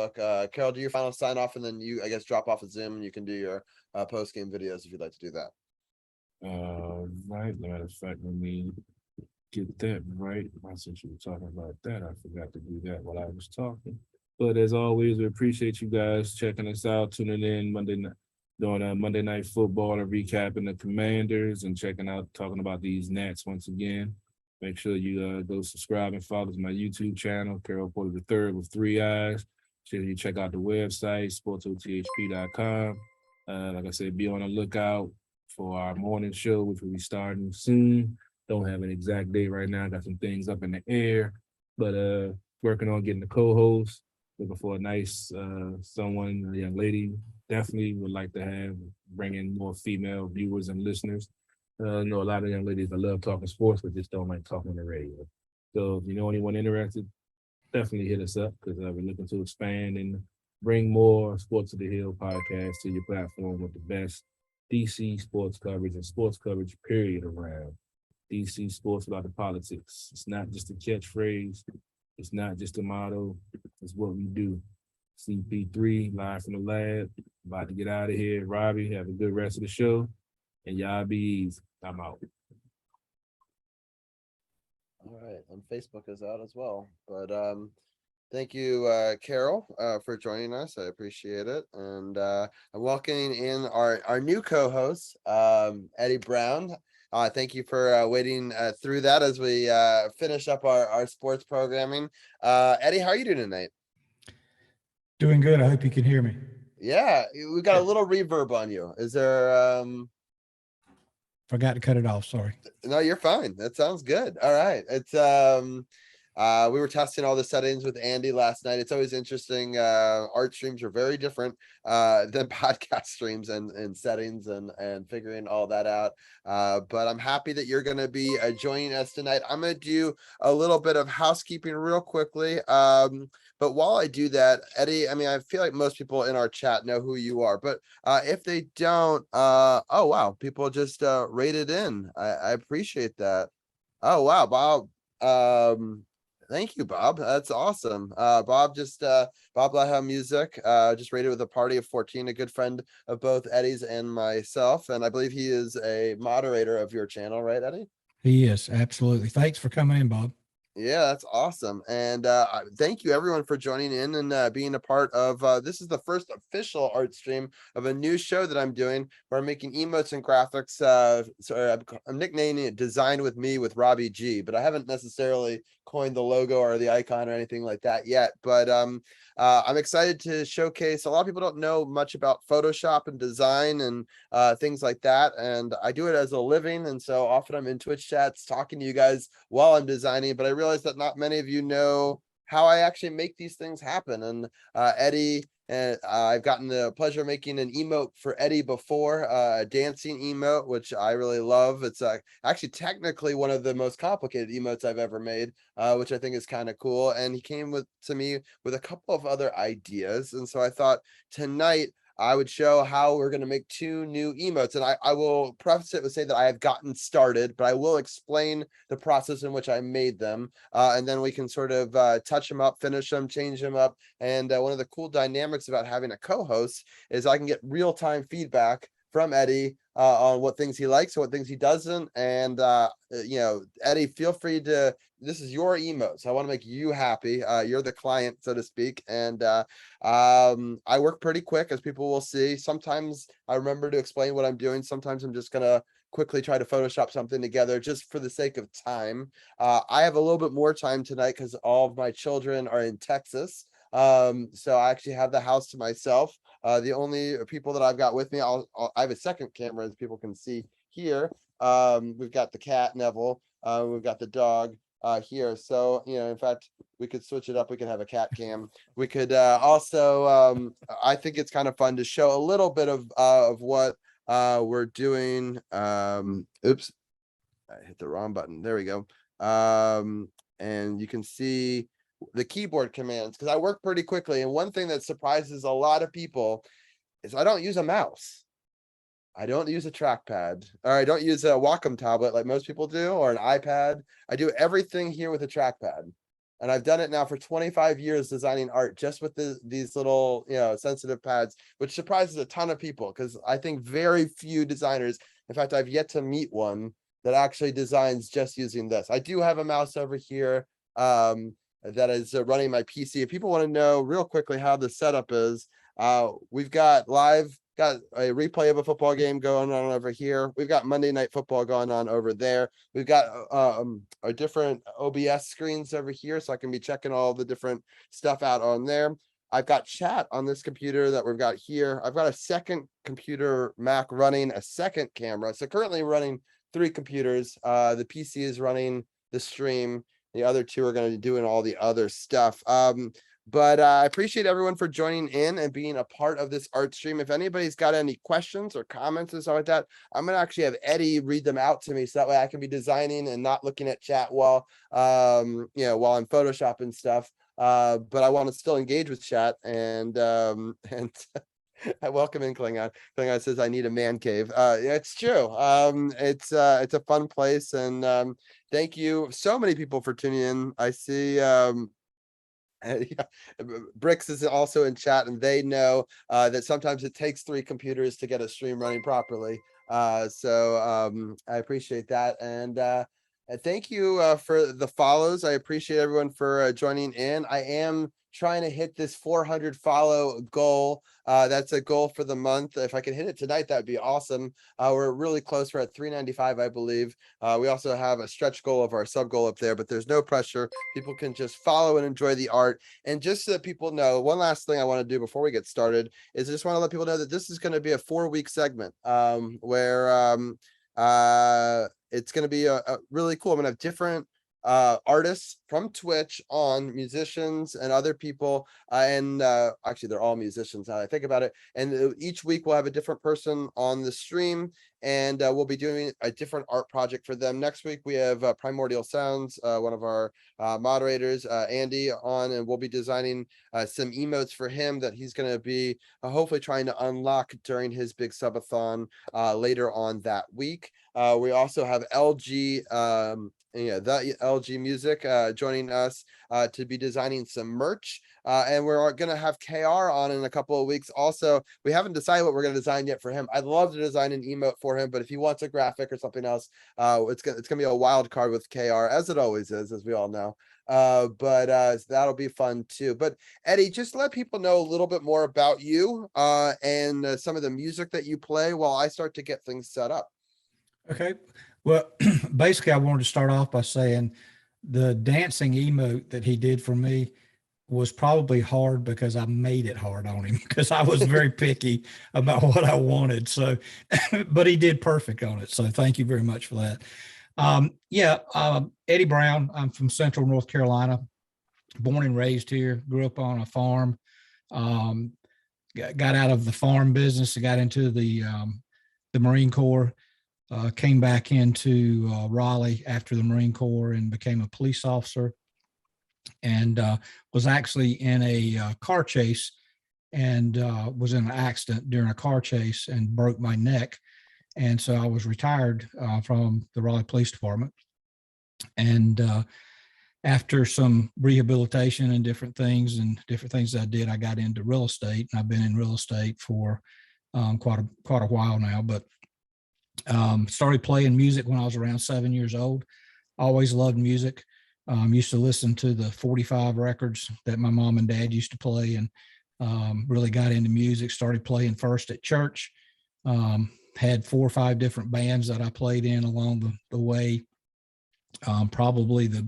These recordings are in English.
Carol, do your final sign off, and then you, I guess, drop off of Zoom, and you can do your post game videos if you'd like to do that. Right. Matter of fact, let me get that right. Since you were talking about that, I forgot to do that while I was talking. But as always, we appreciate you guys checking us out, tuning in Monday night, doing Monday Night Football and recapping the Commanders and checking out, talking about these Nats once again. Make sure you go subscribe and follow my YouTube channel, Carol Porter III with 3 eyes. Sure you check out the website, sportsothp.com. Like I said, be on the lookout for our morning show, which will be starting soon. Don't have an exact date right now. Got some things up in the air, but working on getting the co-host. Looking for a nice someone, a young lady. Definitely would like to have bring in more female viewers and listeners. I know a lot of young ladies that love talking sports, but just don't like talking on the radio. So if you know anyone interested, definitely hit us up because we're looking to expand and bring more Sports of the Hill podcast to your platform with the best DC sports coverage and sports coverage period around. DC sports without the politics. It's not just a catchphrase. It's not just a motto. It's what we do. CP3 live from the lab. About to get out of here. Robbie, have a good rest of the show. And y'all be easy. I'm out. All right, and Facebook is out as well. But thank you, Carol, for joining us. I appreciate it. And I'm welcoming in our new co-host, Eddie Brown. Thank you for waiting through that as we finish up our sports programming. Eddie, how are you doing tonight? Doing good. I hope you can hear me. Yeah, we got a little reverb on you. Is there Forgot to cut it off. Sorry. No, you're fine. That sounds good. All right. It's we were testing all the settings with Andy last night. It's always interesting. Art streams are very different than podcast streams and settings and figuring all that out. But I'm happy that you're going to be joining us tonight. I'm going to do a little bit of housekeeping real quickly. But while I do that, Eddie, I mean, I feel like most people in our chat know who you are, but if they don't, oh, wow, people just rated in. I appreciate that. Oh, wow, Bob. Thank you, Bob. That's awesome. Bob Laha Music just rated with a party of 14, a good friend of both Eddie's and myself. And I believe he is a moderator of your channel, right, Eddie? He is. Absolutely. Thanks for coming in, Bob. Yeah, that's awesome. And thank you everyone for joining in and being a part of this is the first official art stream of a new show that I'm doing where I'm making emotes and graphics. I'm nicknaming it Designed with Me with RobbieG, but I haven't necessarily coined the logo or the icon or anything like that yet. But I'm excited to showcase. A lot of people don't know much about Photoshop and design and things like that. And I do it as a living. And so often I'm in Twitch chats talking to you guys while I'm designing, but I realize that not many of you know how I actually make these things happen. And Eddie, and I've gotten the pleasure of making an emote for Eddie before, a dancing emote, which I really love. It's actually technically one of the most complicated emotes I've ever made, which I think is kind of cool. And he came to me with a couple of other ideas. And so I thought tonight I would show how we're going to make 2 new emotes. And I will preface it with say that I have gotten started, but I will explain the process in which I made them. And then we can sort of touch them up, finish them, change them up. And one of the cool dynamics about having a co-host is I can get real-time feedback from Eddie on what things he likes, what things he doesn't. And, Eddie, feel free to, this is your emotes. I want to make you happy. You're the client, so to speak. And I work pretty quick, as people will see. Sometimes I remember to explain what I'm doing. Sometimes I'm just going to quickly try to Photoshop something together just for the sake of time. I have a little bit more time tonight because all of my children are in Texas. So I actually have the house to myself. The only people that I've got with me, I have a second camera, as people can see here. We've got the cat, Neville. We've got the dog here. So, in fact, we could switch it up. We could have a cat cam. We could also, I think it's kind of fun to show a little bit of what we're doing. Oops, I hit the wrong button. There we go. And you can see the keyboard commands because I work pretty quickly. And one thing that surprises a lot of people is I don't use a mouse. I don't use a trackpad, or I don't use a Wacom tablet like most people do, or an iPad. I do everything here with a trackpad. And I've done it now for 25 years, designing art just with these little, sensitive pads, which surprises a ton of people because I think very few designers, in fact, I've yet to meet one that actually designs just using this. I do have a mouse over here that is running my PC. If people want to know real quickly how the setup is, we've got a replay of a football game going on over here. We've got Monday Night Football going on over there. We've got our different OBS screens over here, so I can be checking all the different stuff out on there. I've got chat on this computer that we've got here. I've got a second computer Mac running a second camera. So currently running 3 computers. The PC is running the stream. The other 2 are going to be doing all the other stuff. But I appreciate everyone for joining in and being a part of this art stream. If anybody's got any questions or comments and stuff like that, I'm going to actually have Eddie read them out to me so that way I can be designing and not looking at chat while I'm photoshopping stuff. But I want to still engage with chat and I welcome in Klingon. Klingon says I need a man cave. Yeah, it's true. It's a fun place, and thank you so many people for tuning in. I see Bricks is also in chat, and they know that sometimes it takes 3 computers to get a stream running properly. So I appreciate that, and thank you for the follows. I appreciate everyone for joining in. I am trying to hit this 400 follow goal. That's a goal for the month. If I can hit it tonight, that'd be awesome. We're really close. We're at 395, I believe. We also have a stretch goal of our sub goal up there, but there's no pressure. People can just follow and enjoy the art. And just so that people know, one last thing I want to do before we get started is I just want to let people know that this is going to be a 4-week segment where it's going to be a really cool. I'm going to have different artists from Twitch on, musicians and other people, and actually they're all musicians now I think about it, and each week we'll have a different person on the stream, and we'll be doing a different art project for them. Next week we have Primordial Sounds, one of our moderators, Andy, on, and we'll be designing some emotes for him that he's going to be hopefully trying to unlock during his big subathon later on that week. We also have LG the LG Music joining us to be designing some merch, and we're going to have KR on in a couple of weeks. Also, we haven't decided what we're going to design yet for him. I'd love to design an emote for him, but if he wants a graphic or something else, it's gonna be a wild card with KR, as it always is, as we all know. But that'll be fun too. But Eddie, just let people know a little bit more about you and some of the music that you play while I start to get things set up. Okay. Well, basically, I wanted to start off by saying the dancing emote that he did for me was probably hard because I made it hard on him because I was very picky about what I wanted. So, but he did perfect on it. So thank you very much for that. Eddie Brown. I'm from Central North Carolina, born and raised here, grew up on a farm, got out of the farm business and got into the Marine Corps. Came back into Raleigh after the Marine Corps and became a police officer, and was actually in a car chase and was in an accident during a car chase and broke my neck. And so I was retired from the Raleigh Police Department. And after some rehabilitation and different things that I did, I got into real estate, and I've been in real estate for quite a while now. But started playing music when I was around 7 years old. Always loved music. Used to listen to the 45 records that my mom and dad used to play, and really got into music. Started playing first at church. Had 4 or 5 different bands that I played in along the way. Probably the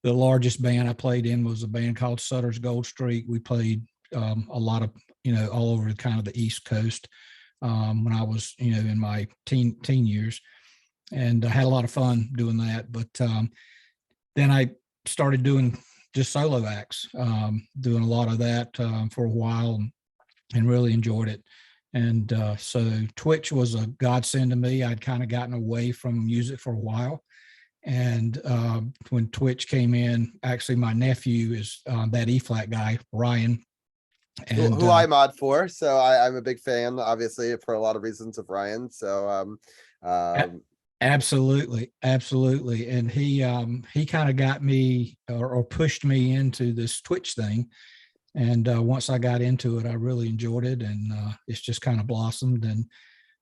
largest band I played in was a band called Sutter's Gold Streak. We played a lot of, all over kind of the East Coast. When I was, in my teen years, and I had a lot of fun doing that. But then I started doing just solo acts, doing a lot of that for a while, and really enjoyed it. And so Twitch was a godsend to me. I'd kind of gotten away from music for a while. And when Twitch came in, actually my nephew is that E-flat guy, Ryan. And who I mod for, so I'm a big fan, obviously, for a lot of reasons of Ryan. So Absolutely, absolutely. And he kind of got me or pushed me into this Twitch thing. And once I got into it, I really enjoyed it, and it's just kind of blossomed. And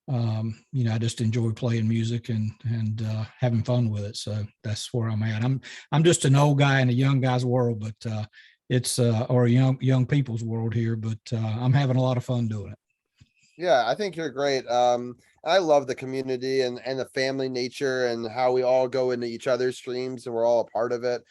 I just enjoy playing music and having fun with it. So that's where I'm at. I'm just an old guy in a young guy's world, but it's or a young people's world here. But I'm having a lot of fun doing it. Yeah, I think you're great. I love the community and the family nature and how we all go into each other's streams and we're all a part of it.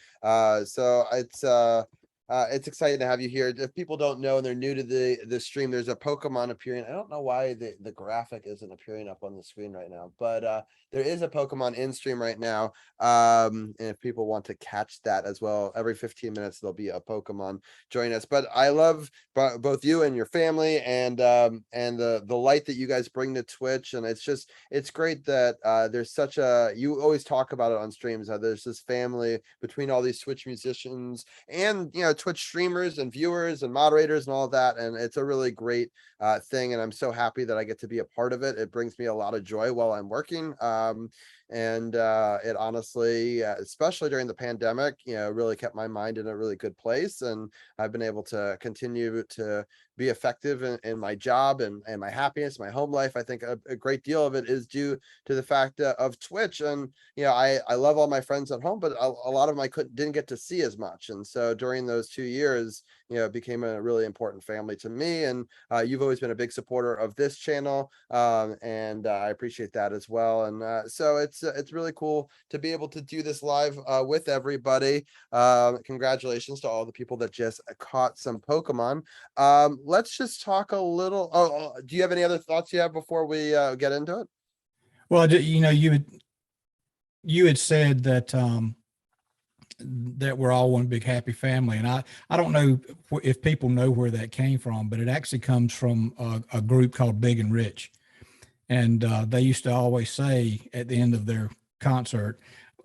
So it's exciting to have you here. If people don't know and they're new to the stream, there's a Pokemon appearing. I don't know why the graphic isn't appearing up on the screen right now, but there is a Pokemon in stream right now. And if people want to catch that as well, every 15 minutes there'll be a Pokemon join us. But I love both you and your family and the light that you guys bring to Twitch. And it's great that there's such a, you always talk about it on streams, how there's this family between all these Twitch musicians and Twitch streamers and viewers and moderators and all of that. And it's a really great thing. And I'm so happy that I get to be a part of it. It brings me a lot of joy while I'm working. And it honestly, especially during the pandemic, really kept my mind in a really good place. And I've been able to continue to be effective in my job and my happiness, my home life. I think a great deal of it is due to the fact of Twitch. And I love all my friends at home, but a lot of them I didn't get to see as much. And so during those 2 years, it became a really important family to me. And you've always been a big supporter of this channel, and I appreciate that as well. And so it's really cool to be able to do this live with everybody. Congratulations to all the people that just caught some Pokemon. Let's just talk a little. Do you have any other thoughts you have before we get into it? Well, you had said that that we're all one big happy family, and I don't know if people know where that came from, but it actually comes from a group called Big and Rich, and they used to always say at the end of their concert,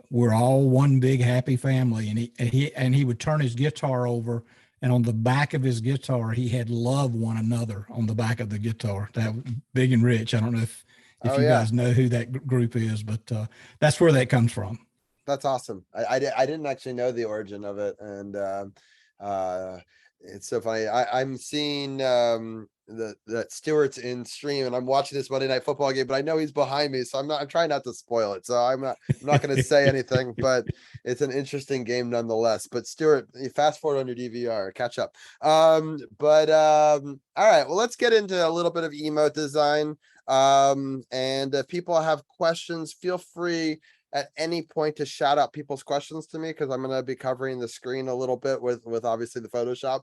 "We're all one big happy family," and he would turn his guitar over. And on the back of his guitar, he had "Love One Another" on the back of the guitar. That Big and Rich. I don't know if Oh you yeah, guys know who that group is, but that's where that comes from. that's awesome. I didn't actually know the origin of it, and uh, it's so funny. I'm seeing that Stewart's in stream, and I'm watching this Monday Night Football game, but I know he's behind me, so I'm trying not to spoil it. So I'm not going to say anything, but it's an interesting game nonetheless. But Stewart, you fast forward on your DVR, catch up. All right, well, let's get into a little bit of emote design. And if people have questions, feel free at any point to shout out people's questions to me, because I'm going to be covering the screen a little bit with obviously the Photoshop,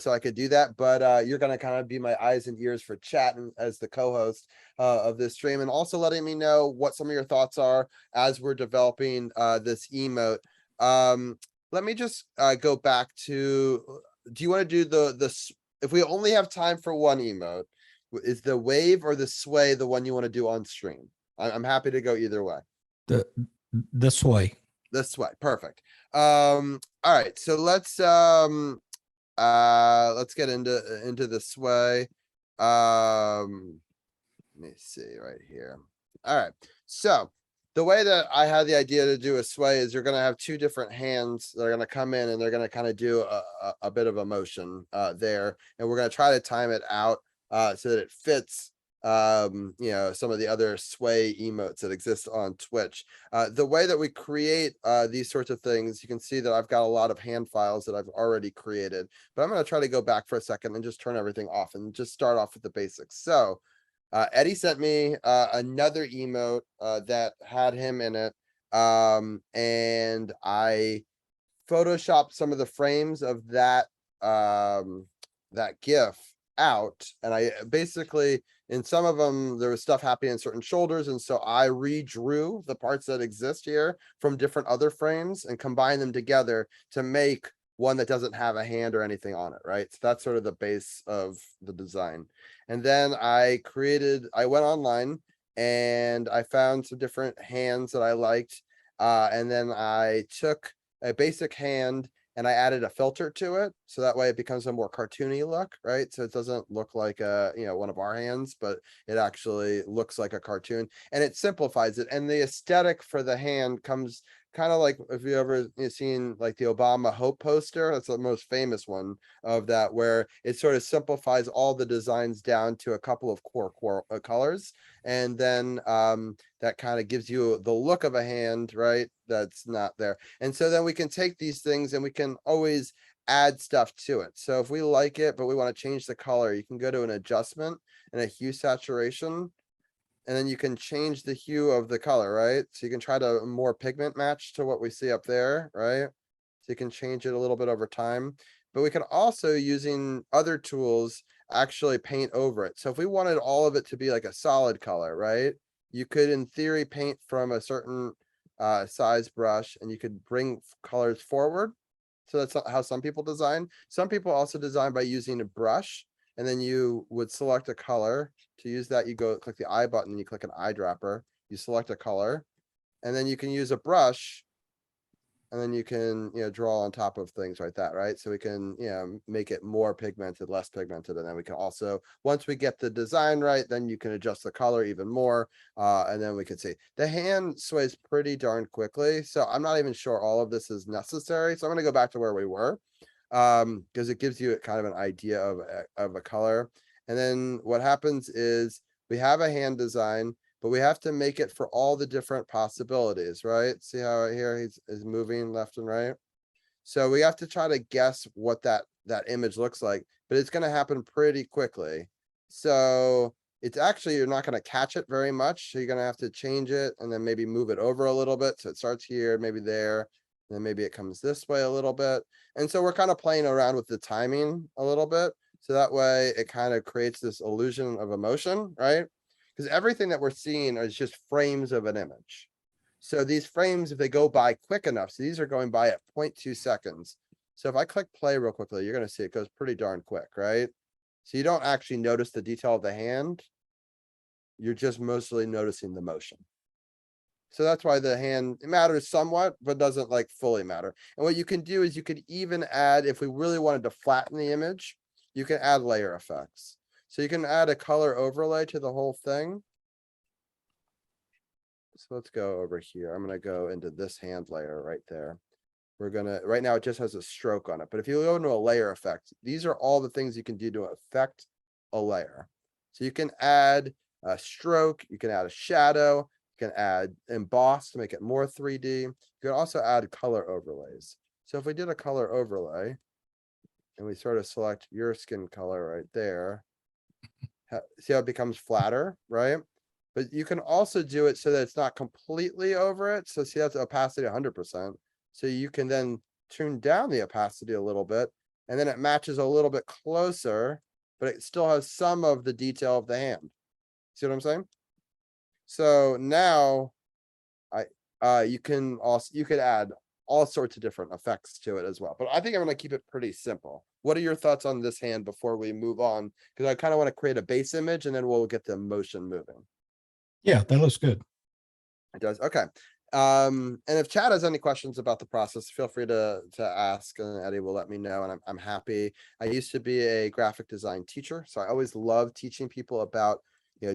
so I could do that. But you're going to kind of be my eyes and ears for chatting as the co-host of this stream, and also letting me know what some of your thoughts are as we're developing this emote. Let me just go back to, do you want to do the if we only have time for one emote, is the wave or the sway the one you want to do on stream? I'm happy to go either way. This way. This way, perfect. All right, so let's get into the sway. Let me see right here. All right, so the way that I had the idea to do a sway is you're going to have two different hands that are going to come in, and they're going to kind of do a bit of a motion there, and we're going to try to time it out so that it fits some of the other sway emotes that exist on Twitch. The way that we create these sorts of things, you can see that I've got a lot of hand files that I've already created, but I'm going to try to go back for a second and just turn everything off and just start off with the basics. So Eddie sent me another emote that had him in it, and I photoshopped some of the frames of that GIF out, and I basically, in some of them there was stuff happening in certain shoulders, and so I redrew the parts that exist here from different other frames and combined them together to make one that doesn't have a hand or anything on it, right? So that's sort of the base of the design. And then I went online and I found some different hands that I liked, and then I took a basic hand and I added a filter to it, So that way it becomes a more cartoony look, right? So it doesn't look like one of our hands, but it actually looks like a cartoon, and it simplifies it. And the aesthetic for the hand comes kind of like, if you ever seen like the Obama Hope poster, that's the most famous one of that, where it sort of simplifies all the designs down to a couple of core colors. And then that kind of gives you the look of a hand, right? That's not there. And so then we can take these things and we can always add stuff to it. So if we like it, but we want to change the color, you can go to an adjustment and a hue saturation, and then you can change the hue of the color, right? So you can try to more pigment match to what we see up there, right? So you can change it a little bit over time, but we can also, using other tools, actually paint over it. So if we wanted all of it to be like a solid color, right? You could, in theory, paint from a certain size brush, and you could bring colors forward. So that's how some people design. Some people also design by using a brush, and then you would select a color. To use that, you go click the eye button, you click an eyedropper, you select a color, and then you can use a brush, and then you can, draw on top of things like that, right? So we can, make it more pigmented, less pigmented, and then we can also, once we get the design right, then you can adjust the color even more, and then we can see. The hand sways pretty darn quickly, so I'm not even sure all of this is necessary. So I'm gonna go back to where we were, because it gives you kind of an idea of a color. And then what happens is we have a hand design, but we have to make it for all the different possibilities, right? See how here he's moving left and right. So we have to try to guess what that image looks like, but it's going to happen pretty quickly. So it's actually, you're not going to catch it very much. So you're going to have to change it and then maybe move it over a little bit. So it starts here, maybe there, then maybe it comes this way a little bit. And so we're kind of playing around with the timing a little bit. So that way it kind of creates this illusion of emotion, right? Because everything that we're seeing is just frames of an image. So these frames, if they go by quick enough, so these are going by at 0.2 seconds. So if I click play real quickly, you're going to see it goes pretty darn quick, right? So you don't actually notice the detail of the hand. You're just mostly noticing the motion. So that's why the hand matters somewhat, but doesn't like fully matter. And what you can do is you could even add, if we really wanted to flatten the image, you can add layer effects. So you can add a color overlay to the whole thing. So let's go over here. I'm going to go into this hand layer right there. We're going to, right now it just has a stroke on it. But if you go into a layer effect, these are all the things you can do to affect a layer. So you can add a stroke, you can add a shadow, you can add emboss to make it more 3D. You can also add color overlays. So if we did a color overlay and we sort of select your skin color right there, see how it becomes flatter, right? But you can also do it so that it's not completely over it. So see, that's opacity 100%. So you can then tune down the opacity a little bit, and then it matches a little bit closer, but it still has some of the detail of the hand. See what I'm saying? So now you could add all sorts of different effects to it as well. But I think I'm going to keep it pretty simple. What are your thoughts on this hand before we move on? Because I kind of want to create a base image and then we'll get the motion moving. Yeah, that looks good. It does. Okay. And if Chad has any questions about the process, feel free to ask, and Eddie will let me know. And I'm happy. I used to be a graphic design teacher, so I always love teaching people about,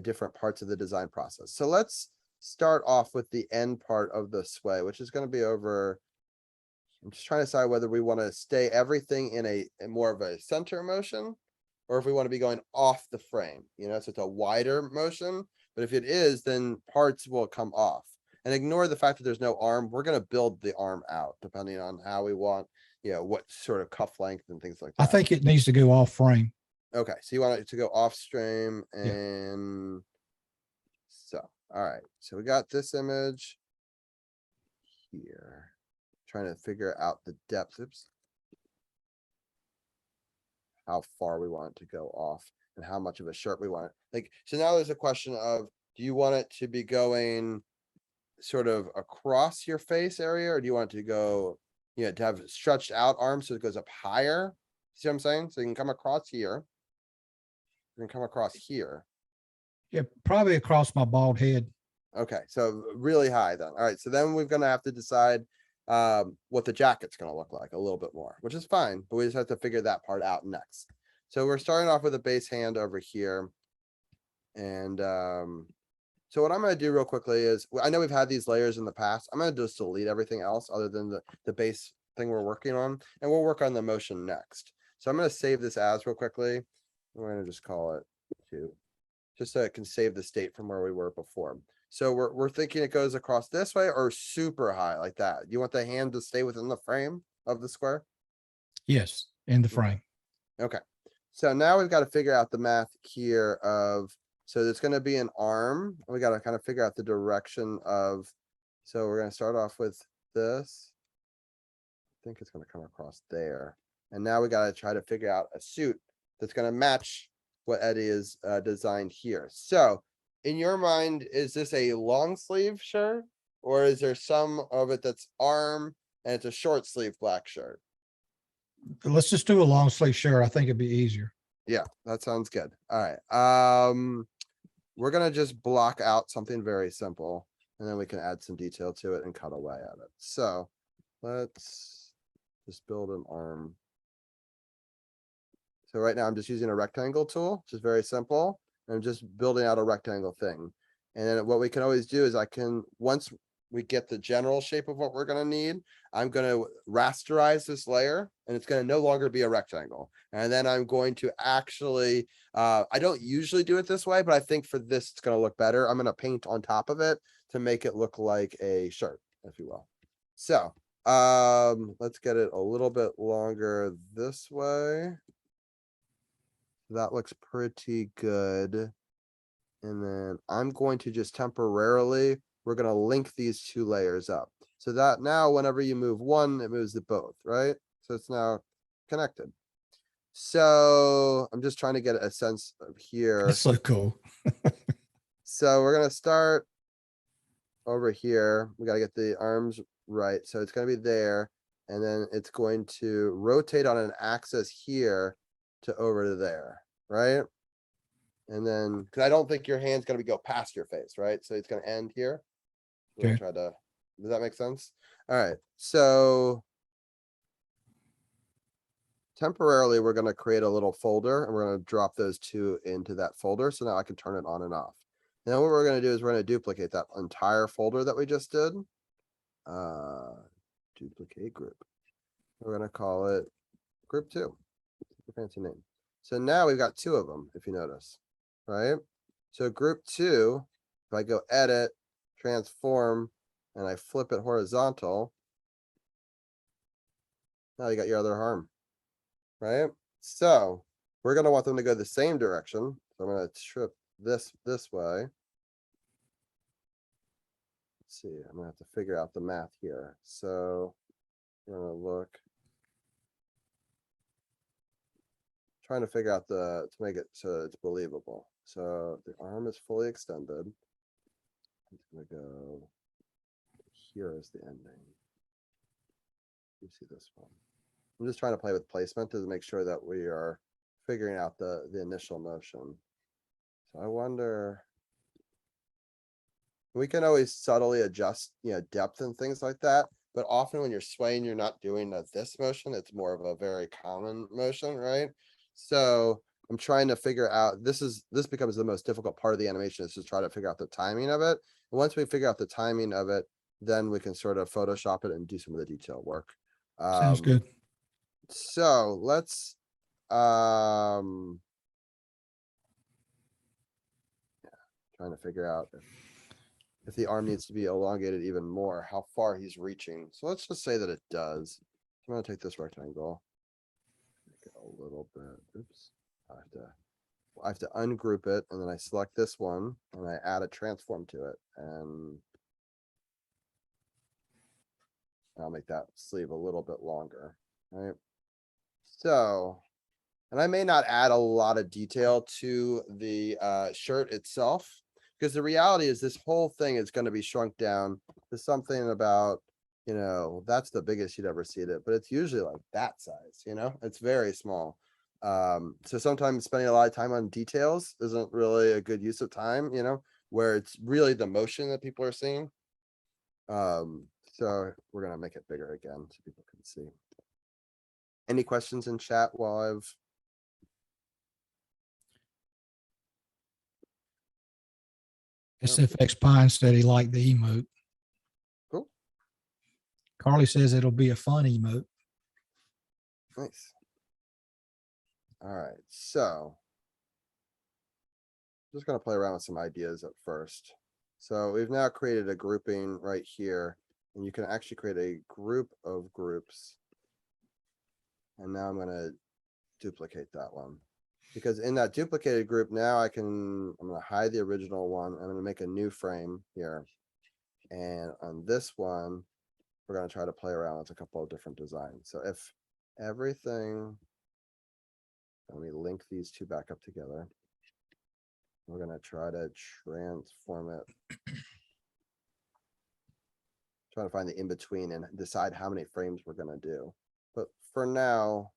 different parts of the design process. So let's start off with the end part of the sway, which is going to be over. I'm just trying to decide whether we want to stay everything in more of a center motion, or if we want to be going off the frame, so it's a wider motion. But if it is, then parts will come off. And ignore the fact that there's no arm. We're going to build the arm out depending on how we want, what sort of cuff length and things like that. I think it needs to go off frame. Okay, so you want it to go off stream, Yeah. and so, all right. So we got this image here. Trying to figure out the depth. Oops. How far we want it to go off and how much of a shirt we want it. Like, so now there's a question of, do you want it to be going sort of across your face area, or do you want it to go, to have stretched out arms so it goes up higher? See what I'm saying? So you can come across here. You can come across here. Yeah, probably across my bald head. Okay, so really high then. All right, so then we're gonna have to decide what the jacket's going to look like a little bit more, which is fine, but we just have to figure that part out next. So we're starting off with a base hand over here. And so what I'm going to do real quickly is, I know we've had these layers in the past. I'm going to just delete everything else other than the base thing we're working on, and we'll work on the motion next. So I'm going to save this as real quickly. We're going to just call it 2, just so it can save the state from where we were before. So we're thinking it goes across this way or super high like that. You want the hand to stay within the frame of the square? Yes, in the Okay. frame. Okay. So now we've got to figure out the math here of, so it's going to be an arm. We got to kind of figure out the direction of, so we're going to start off with this. I think it's going to come across there. And now we got to try to figure out a suit that's going to match what Eddie is designed here. So in your mind, is this a long sleeve shirt, or is there some of it that's arm and it's a short sleeve black shirt? Let's just do a long sleeve shirt. I think it'd be easier. Yeah, that sounds good. All right. We're gonna just block out something very simple, and then we can add some detail to it and cut away at it. So let's just build an arm. So right now I'm just using a rectangle tool, which is very simple. I'm just building out a rectangle thing. And then what we can always do is once we get the general shape of what we're gonna need, I'm gonna rasterize this layer, and it's gonna no longer be a rectangle. And then I'm going to actually, I don't usually do it this way, but I think for this, it's gonna look better. I'm gonna paint on top of it to make it look like a shirt, if you will. So, let's get it a little bit longer this way. That looks pretty good. And then I'm going to just temporarily, we're going to link these 2 layers up. So that now whenever you move one, it moves the both, right? So it's now connected. So I'm just trying to get a sense of here. That's so cool. So we're going to start over here. We got to get the arms right. So it's going to be there. And then it's going to rotate on an axis here to over to there, right? And then, because I don't think your hand's going to go past your face, right? So it's going to end here. We're gonna Okay. try to, does that make sense? All right, so temporarily, we're gonna create a little folder, and we're gonna drop those 2 into that folder. So now I can turn it on and off. And then what we're gonna do is we're gonna duplicate that entire folder that we just did. Duplicate group. We're gonna call it group 2. Fancy name. So now we've got 2 of them, if you notice, right? So group 2, if I go edit, transform, and I flip it horizontal, now you got your other arm, right? So we're going to want them to go the same direction. So I'm going to trip this way. Let's see, I'm going to have to figure out the math here. So we're going to look, trying to figure out to make it so it's believable. So the arm is fully extended. It's going to go here is the ending. You see this one. I'm just trying to play with placement to make sure that we are figuring out the initial motion. So I wonder, we can always subtly adjust, depth and things like that. But often when you're swaying, you're not doing this motion. It's more of a very common motion, right? So I'm trying to figure out, this becomes the most difficult part of the animation, is to try to figure out the timing of it. And once we figure out the timing of it, then we can sort of Photoshop it and do some of the detail work. Sounds good. So let's, trying to figure out if the arm needs to be elongated even more, how far he's reaching. So let's just say that it does. I'm gonna take this rectangle, make it a little bit. Oops, I have to ungroup it, and then I select this one and I add a transform to it, and I'll make that sleeve a little bit longer, right? So, and I may not add a lot of detail to the shirt itself, because the reality is this whole thing is going to be shrunk down to something about, that's the biggest you'd ever see it, but it's usually like that size, it's very small. So sometimes spending a lot of time on details isn't really a good use of time, where it's really the motion that people are seeing. So we're gonna make it bigger again so people can see. Any questions in chat while I've SFX Pine said he liked the emote. Cool. Carly says it'll be a fun emote. Nice. All right, so just gonna play around with some ideas at first. So we've now created a grouping right here, and you can actually create a group of groups. And now I'm gonna duplicate that one. Because in that duplicated group, now I'm gonna hide the original one. I'm gonna make a new frame here. And on this one, we're gonna try to play around with a couple of different designs. So if everything, let me link these two back up together. We're gonna try to transform it. Try to find the in-between and decide how many frames we're gonna do. But for now,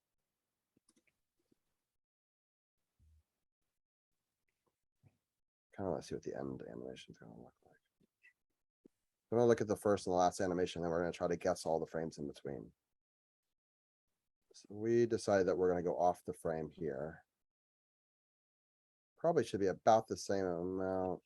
kind of want to see what the end animation is gonna look like. I'm gonna look at the first and the last animation, then we're gonna try to guess all the frames in between. So we decided that we're gonna go off the frame here. Probably should be about the same amount.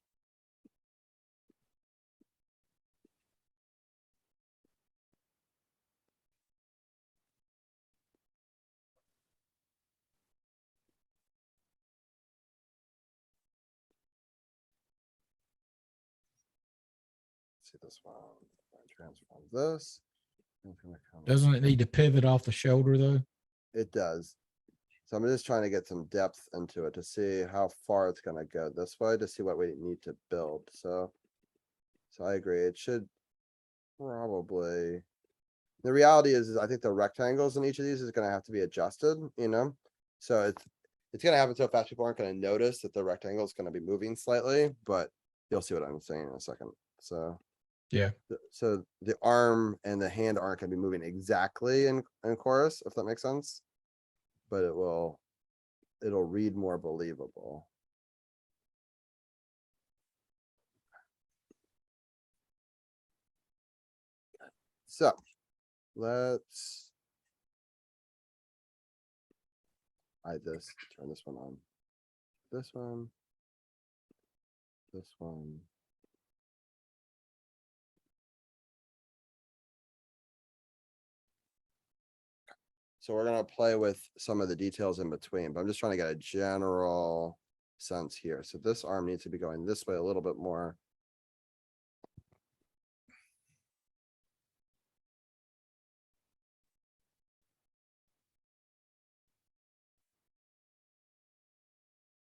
Let's see this one. Transform this. Doesn't it need to pivot off the shoulder though? It does. So I'm just trying to get some depth into it to see how far it's gonna go this way to see what we need to build. So I agree. It should probably. The reality is I think the rectangles in each of these is gonna have to be adjusted, you know? So it's gonna happen so fast people aren't gonna notice that the rectangle is gonna be moving slightly, but you'll see what I'm saying in a second. So Yeah. so the arm and the hand aren't gonna be moving exactly in chorus, if that makes sense. But it'll read more believable. So let's hide this, turn this one on. This one. This one. So we're gonna play with some of the details in between, but I'm just trying to get a general sense here. So this arm needs to be going this way a little bit more.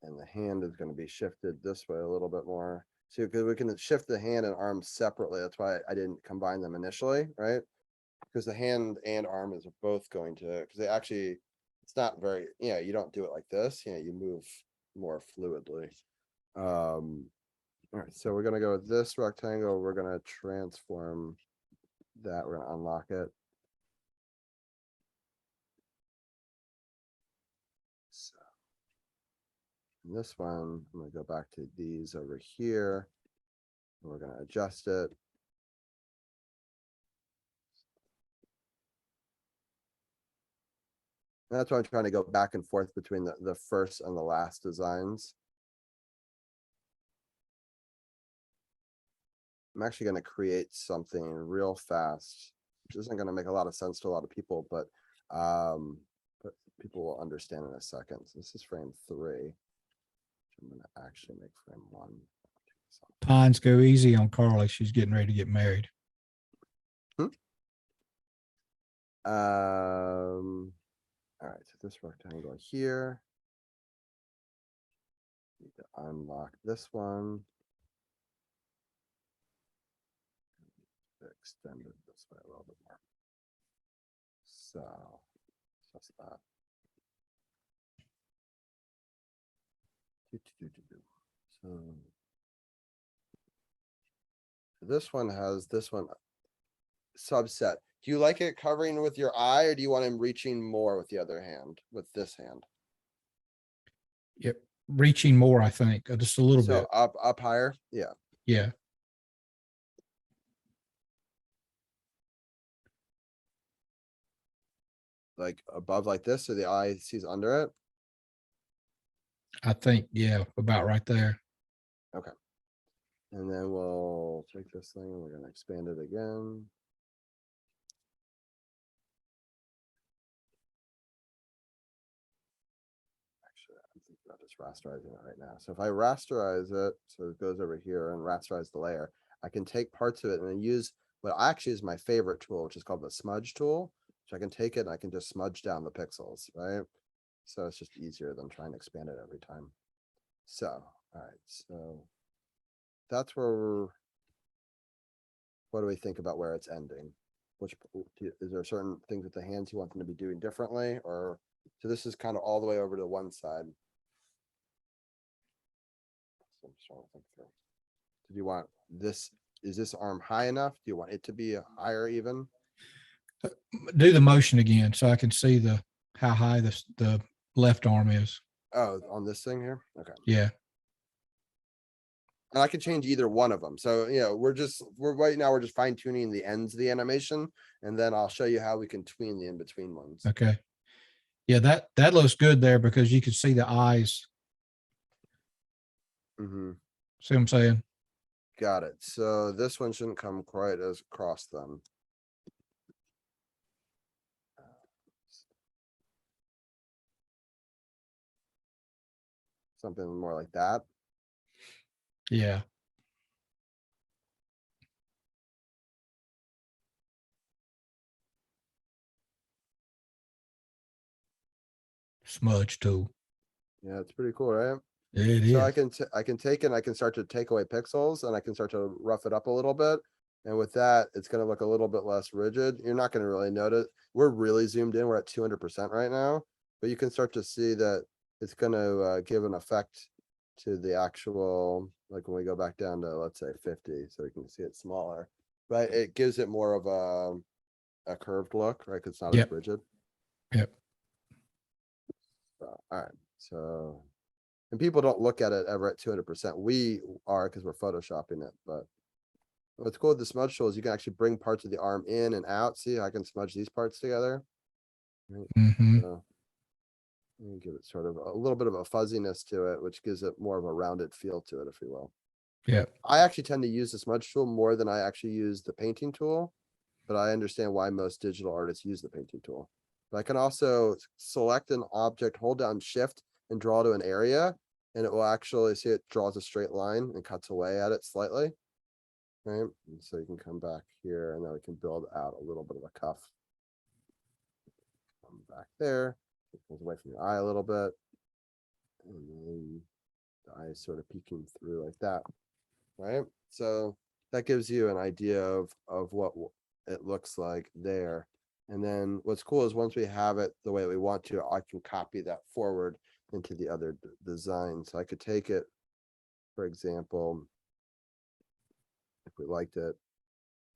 And the hand is gonna be shifted this way a little bit more. See, because we can shift the hand and arm separately. That's why I didn't combine them initially, right? Because the hand and arm is both going to, because they actually, it's not very, you don't do it like this, you move more fluidly. All right, so we're gonna go with this rectangle. We're gonna transform that. We're gonna unlock it. So this one, I'm gonna go back to these over here. We're gonna adjust it. And that's why I'm trying to go back and forth between the first and the last designs. I'm actually going to create something real fast, which isn't going to make a lot of sense to a lot of people, but people will understand in a second. So this is frame 3. I'm going to actually make frame 1. Pines, go easy on Carly. She's getting ready to get married. All right, so this rectangle here. Need to unlock this one. Extend it this way a little bit more. So just that. So this one has this one subset. Do you like it covering with your eye, or do you want him reaching more with the other hand, with this hand? Yep. Reaching more, I think, just a little bit. Up higher. Yeah. Yeah. like above like this, so the eye sees under it? I think, yeah, about right there. And then we'll take this thing and we're gonna expand it again. Actually, I'm thinking about just rasterizing it right now. So if I rasterize it, so it goes over here and rasterize the layer, I can take parts of it and then use what actually is my favorite tool, which is called the smudge tool. So I can take it and I can just smudge down the pixels, right? So it's just easier than trying to expand it every time. So, all right, so that's where we're, what do we think about where it's ending? Is there certain things with the hands you want them to be doing differently, or, so this is kind of all the way over to one side. So I'm just trying to think through. Do you want this, is this arm high enough? Do you want it to be higher even? Do the motion again so I can see how high the left arm is. Oh, on this thing here? Okay. Yeah. And I can change either one of them. So, we're right now, we're just fine tuning the ends of the animation. And then I'll show you how we can tween the in-between ones. Okay. Yeah, that looks good there because you can see the eyes. Mm-hmm. See what I'm saying? Got it. So this one shouldn't come quite as across then. Something more like that. Yeah. Smudge tool. Yeah, it's pretty cool, right? It So is. I can take it and I can start to take away pixels and I can start to rough it up a little bit. And with that, it's gonna look a little bit less rigid. You're not gonna really notice. We're really zoomed in. We're at 200% right now, but you can start to see that it's gonna give an effect to the actual, like when we go back down to, let's say 50, so we can see it smaller, right? It gives it more of a curved look, right? 'Cause it's not as Yep. rigid. Yep. All right, so. And people don't look at it ever at 200%. We are because we're photoshopping it, but what's cool with the smudge tool is you can actually bring parts of the arm in and out. See, I can smudge these parts together. Right, Mm-hmm. so, and give it sort of a little bit of a fuzziness to it, which gives it more of a rounded feel to it, if you will. Yep. I actually tend to use the smudge tool more than I actually use the painting tool, but I understand why most digital artists use the painting tool. But I can also select an object, hold down shift and draw to an area, and it will actually see it draws a straight line and cuts away at it slightly. Right, and so you can come back here and then we can build out a little bit of a cuff. Come back there, it pulls away from your eye a little bit. And then the eye is sort of peeking through like that. Right, so that gives you an idea of what it looks like there. And then what's cool is once we have it the way we want to, I can copy that forward into the other design. So I could take it, for example, if we liked it,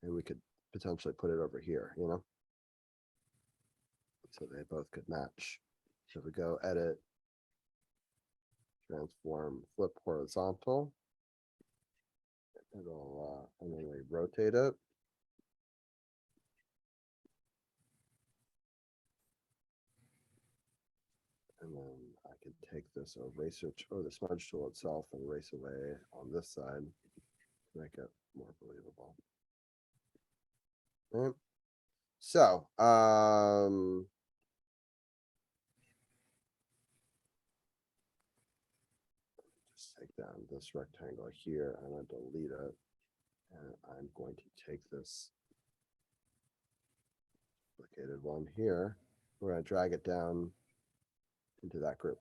and we could potentially put it over here, so they both could match. So if we go edit, transform, flip horizontal, it'll, and then we rotate it. And then I could take this eraser or the smudge tool itself and erase away on this side to make it more believable. Right. So, just take down this rectangle here and then delete it. And I'm going to take this duplicated one here. We're going to drag it down into that group.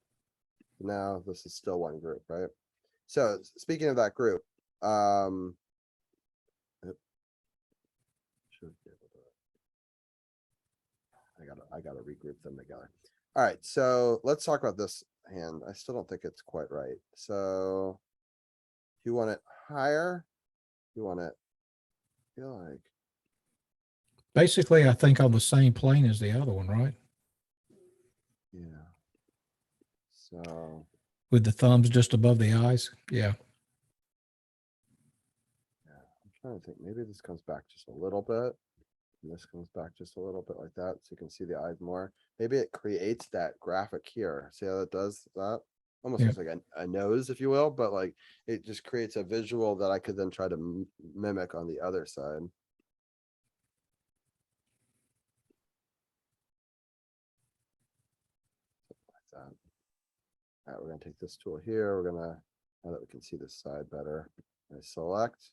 Now this is still one group, right? So speaking of that group, should be able to, I gotta regroup them together. All right, so let's talk about this hand. I still don't think it's quite right. So you want it higher? You want it, I feel like, Basically, I think on the same plane as the other one, right? yeah. So With the thumbs just above the eyes. Yeah. yeah, I'm trying to think. Maybe this comes back just a little bit. And this comes back just a little bit like that, so you can see the eyes more. Maybe it creates that graphic here. See how it does that? Almost Yeah. looks like a nose, if you will, but like it just creates a visual that I could then try to mimic on the other side. Like that. All right, we're gonna take this tool here. We're gonna, now that we can see this side better, I select,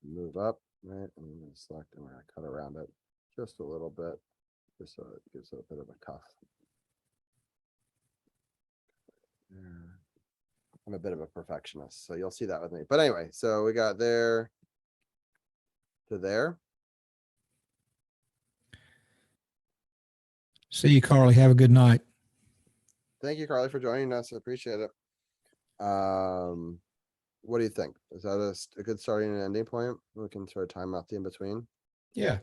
move up, right, and I'm gonna select, and we're gonna cut around it just a little bit, just so it gives it a bit of a cuff. There. I'm a bit of a perfectionist, so you'll see that with me. But anyway, so we got there to there. See you, Carly. Have a good night. Thank you, Carly, for joining us. I appreciate it. What do you think? Is that a good starting and ending point? We can sort of time out the in between. Yeah.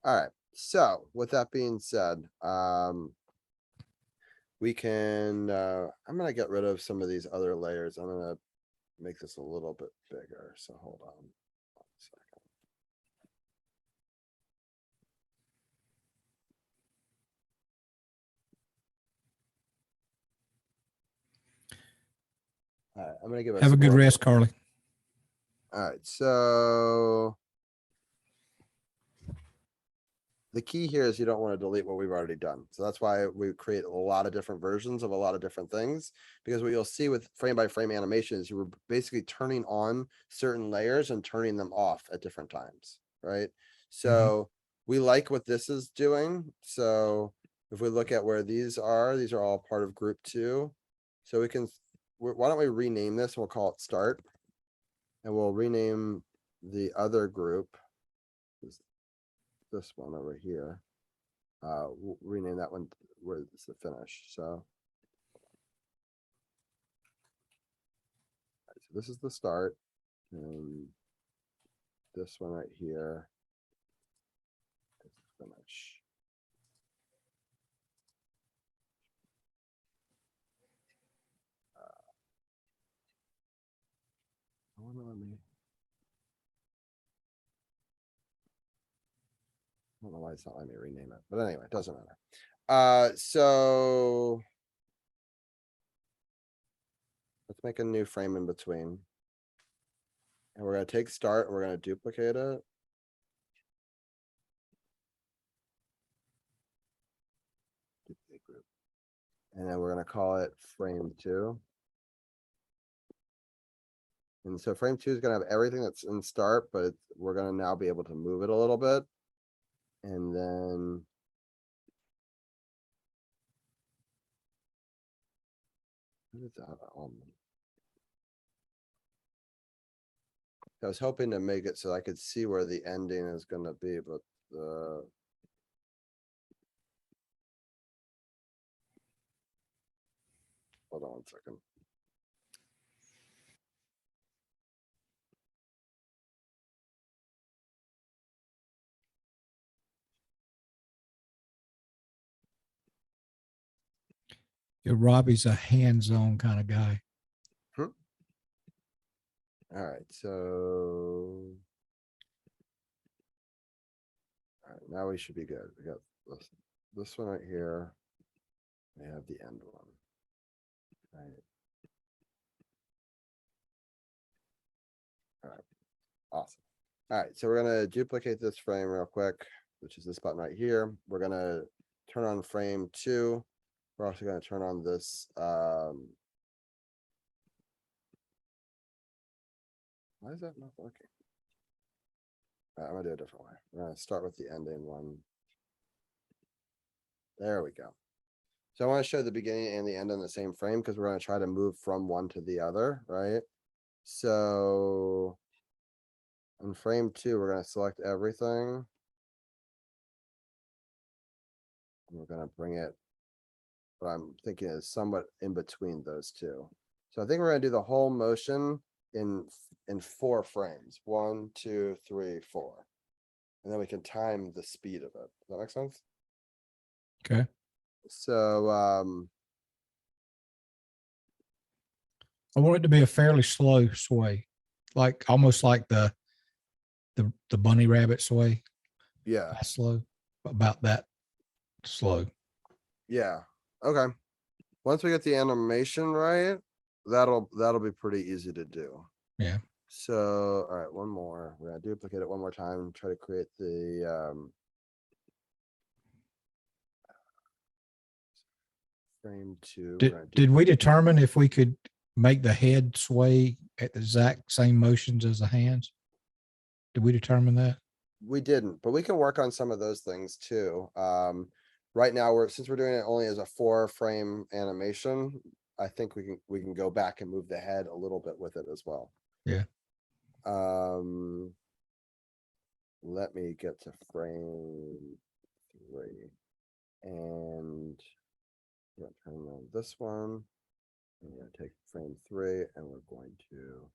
All right. So with that being said, we can, I'm gonna get rid of some of these other layers. I'm gonna make this a little bit bigger. So hold on one second. All right, I'm gonna give us Have a good more. rest, Carly. All right, so the key here is you don't want to delete what we've already done. So that's why we create a lot of different versions of a lot of different things, because what you'll see with frame by frame animation is you were basically turning on certain layers and turning them off at different times, right? So we like what this is doing. So if we look at where these are all part of group 2. So we can, why don't we rename this? We'll call it start. And we'll rename the other group, this one over here. We'll rename that one where it's the finish. So this is the start, and this one right here is the finish. I wonder, let me. I don't know why it's not letting me rename it, but anyway, it doesn't matter. So let's make a new frame in between. And we're going to take start and we're going to duplicate it. Duplicate group. And then we're going to call it frame 2. And so frame 2 is going to have everything that's in start, but we're going to now be able to move it a little bit. And then what is that? I was hoping to make it so I could see where the ending is going to be, but hold on one second. Yeah, Robbie's a hands-on kind of guy. All right, so all right, now we should be good. We got this one right here. We have the end one. Right. All right, awesome. All right, so we're gonna duplicate this frame real quick, which is this button right here. We're gonna turn on frame 2. We're also gonna turn on this. Why is that not working? All right, I'm gonna do it a different way. We're gonna start with the ending one. There we go. So I want to show the beginning and the end in the same frame because we're going to try to move from one to the other, right? So in frame 2, we're going to select everything. And we're going to bring it, what I'm thinking is somewhat in between those two. So I think we're going to do the whole motion in 4 frames. 1, 2, 3, 4. And then we can time the speed of it. Does that make sense? Okay. So I want it to be a fairly slow sway, like almost like the bunny rabbit sway, Yeah. Fast, slow, about that slow. Yeah. Okay. Once we get the animation right, that'll be pretty easy to do. Yeah. So, all right, one more. We're gonna duplicate it one more time and try to create the frame two. We're gonna Did we duplicate- determine if we could make the head sway at the exact same motions as the hands? Did we determine that? We didn't, but we can work on some of those things too. Right now since we're doing it only as a 4-frame animation, I think we can go back and move the head a little bit with it as well. Yeah. Let me get to frame 3 and we're gonna turn on this one. We're gonna take frame 3 and we're going to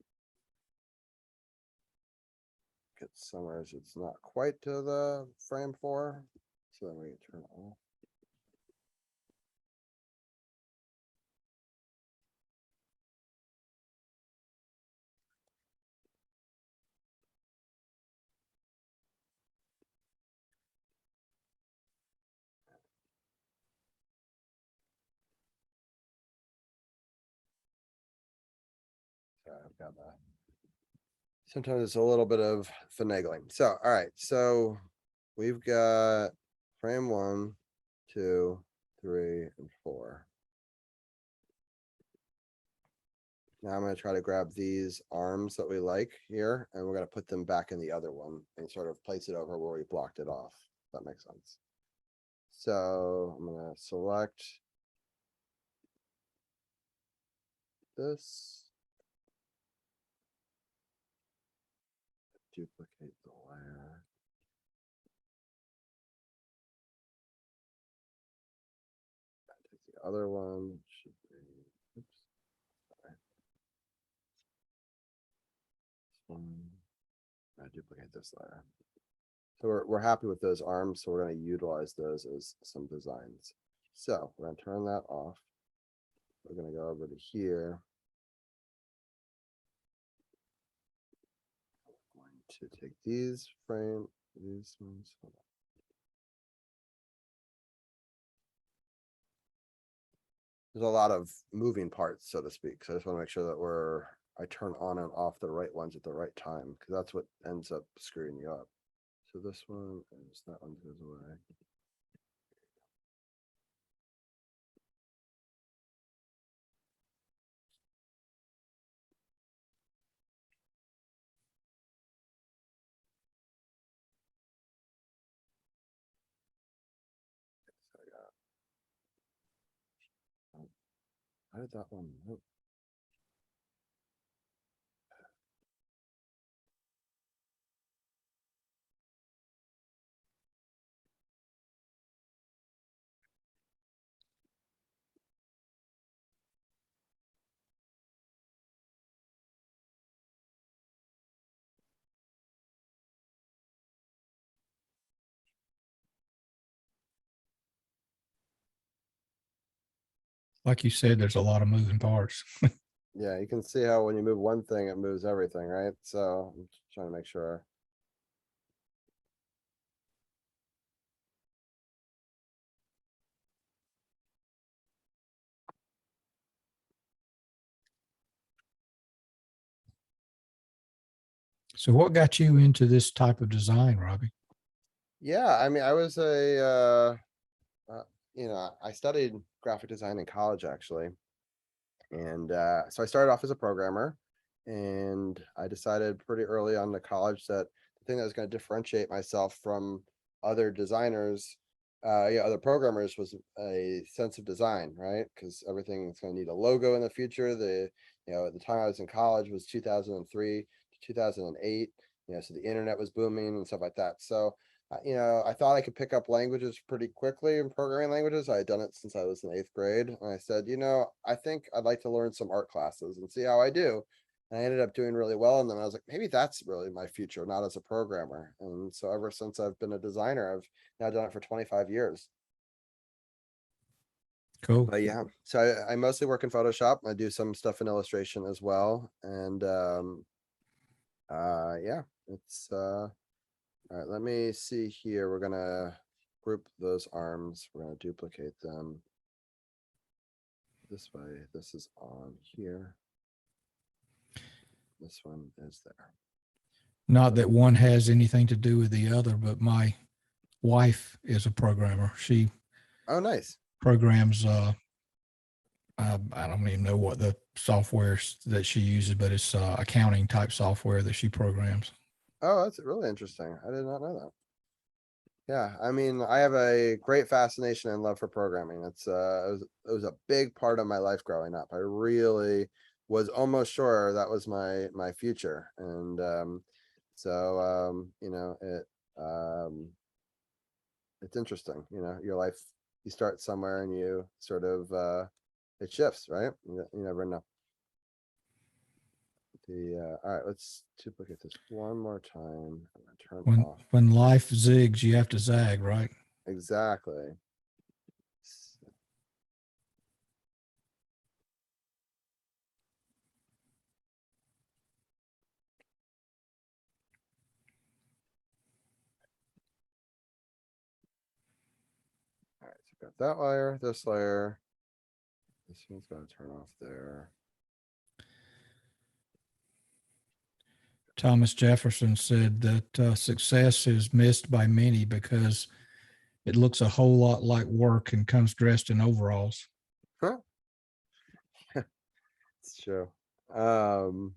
get somewhere as it's not quite to the frame 4. So then we can turn it off. Sorry, I've got that. Sometimes it's a little bit of finagling. So, all right, so we've got frame 1, 2, 3, and 4. Now I'm gonna try to grab these arms that we like here, and we're gonna put them back in the other one and sort of place it over where we blocked it off. If that makes sense. So I'm gonna select this. Duplicate the layer. Take the other one, should be, oops. Sorry. This one. I duplicate this layer. So we're happy with those arms, so we're going to utilize those as some designs. So we're going to turn that off. We're going to go over to here. We're going to take these ones. Hold on. There's a lot of moving parts, so to speak. So I just want to make sure that I turn on and off the right ones at the right time, because that's what ends up screwing you up. So this one, that one goes away. So I got, oh, how did that one? Oh. Like you said, there's a lot of moving parts. Yeah, you can see how when you move one thing, it moves everything, right? So I'm just trying to make sure. So what got you into this type of design, Robbie? Yeah, I mean, I was I studied graphic design in college actually. And so I started off as a programmer, and I decided pretty early on in college that the thing that was going to differentiate myself from other designers, other programmers, was a sense of design, right? Because everything's going to need a logo in the future. At the time I was in college was 2003 to 2008. So the internet was booming and stuff like that. So I thought I could pick up languages pretty quickly in programming languages. I had done it since I was in 8th grade. And I said, I think I'd like to learn some art classes and see how I do. And I ended up doing really well. And then I was like, maybe that's really my future, not as a programmer. And so ever since I've been a designer, I've now done it for 25 years. Cool. But yeah, so I mostly work in Photoshop. I do some stuff in illustration as well. And yeah, it's All right, let me see here. We're gonna group those arms. We're gonna duplicate them. This way, this is on here. This one is there. Not that one has anything to do with the other, but my wife is a programmer. She Oh, nice. programs, I don't even know what the software that she uses, but it's accounting type software that she programs. Oh, that's really interesting. I did not know that. Yeah, I mean, I have a great fascination and love for programming. It was a big part of my life growing up. I really was almost sure that was my future. And you know, it's interesting, you know, your life, you start somewhere and you sort of it shifts, right? You never know. All right, let's duplicate this one more time. I'm gonna turn off. When life zigs, you have to zag, right? Exactly. All right, so got that layer, this layer. This one's gonna turn off there. Thomas Jefferson said that success is missed by many because it looks a whole lot like work and comes dressed in overalls. Huh? It's true. Um,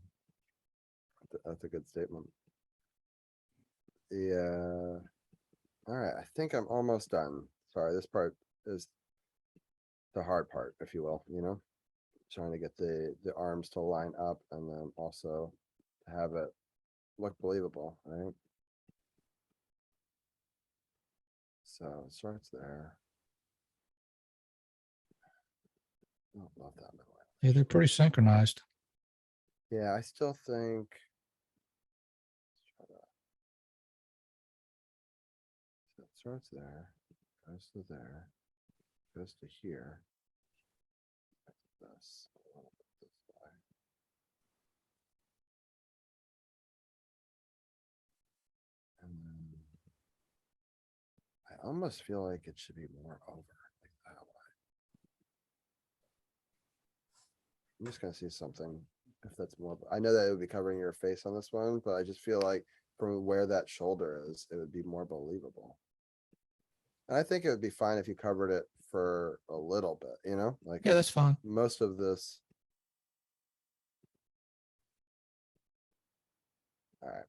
that's a good statement. Yeah. All right, I think I'm almost done. Sorry, this part is the hard part, if you will, you know, trying to get the arms to line up and then also have it look believable, right? So it starts there. Oh, love that middle. Yeah, they're pretty synchronized. Yeah, I still think. So it starts there, goes to there, goes to here. This, a little bit this way. And then I almost feel like it should be more over like that way. I'm just gonna see something if that's more. I know that it would be covering your face on this one, but I just feel like from where that shoulder is, it would be more believable. And I think it would be fine if you covered it for a little bit, you know, like Yeah, that's fine. most of this. All right.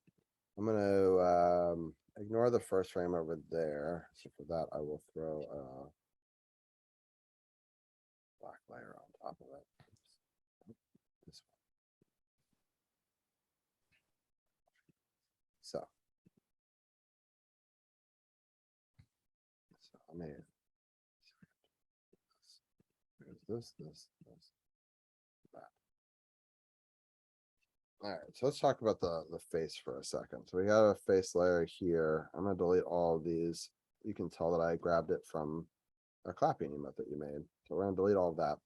I'm gonna ignore the first frame over there. So for that, I will throw a black layer on top of it. This one. So I made this, that. All right, so let's talk about the face for a second. So we got a face layer here. I'm gonna delete all of these. You can tell that I grabbed it from a clapping emote that you made. So we're gonna delete all of that.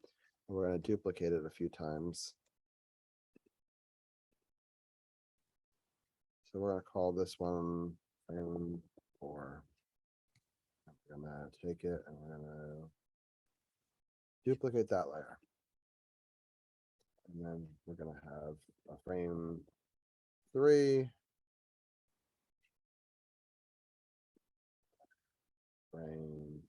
And we're gonna duplicate it a few times. So we're gonna call this one frame 4. We're gonna take it and we're gonna duplicate that layer. And then we're gonna have a frame 3. Frame.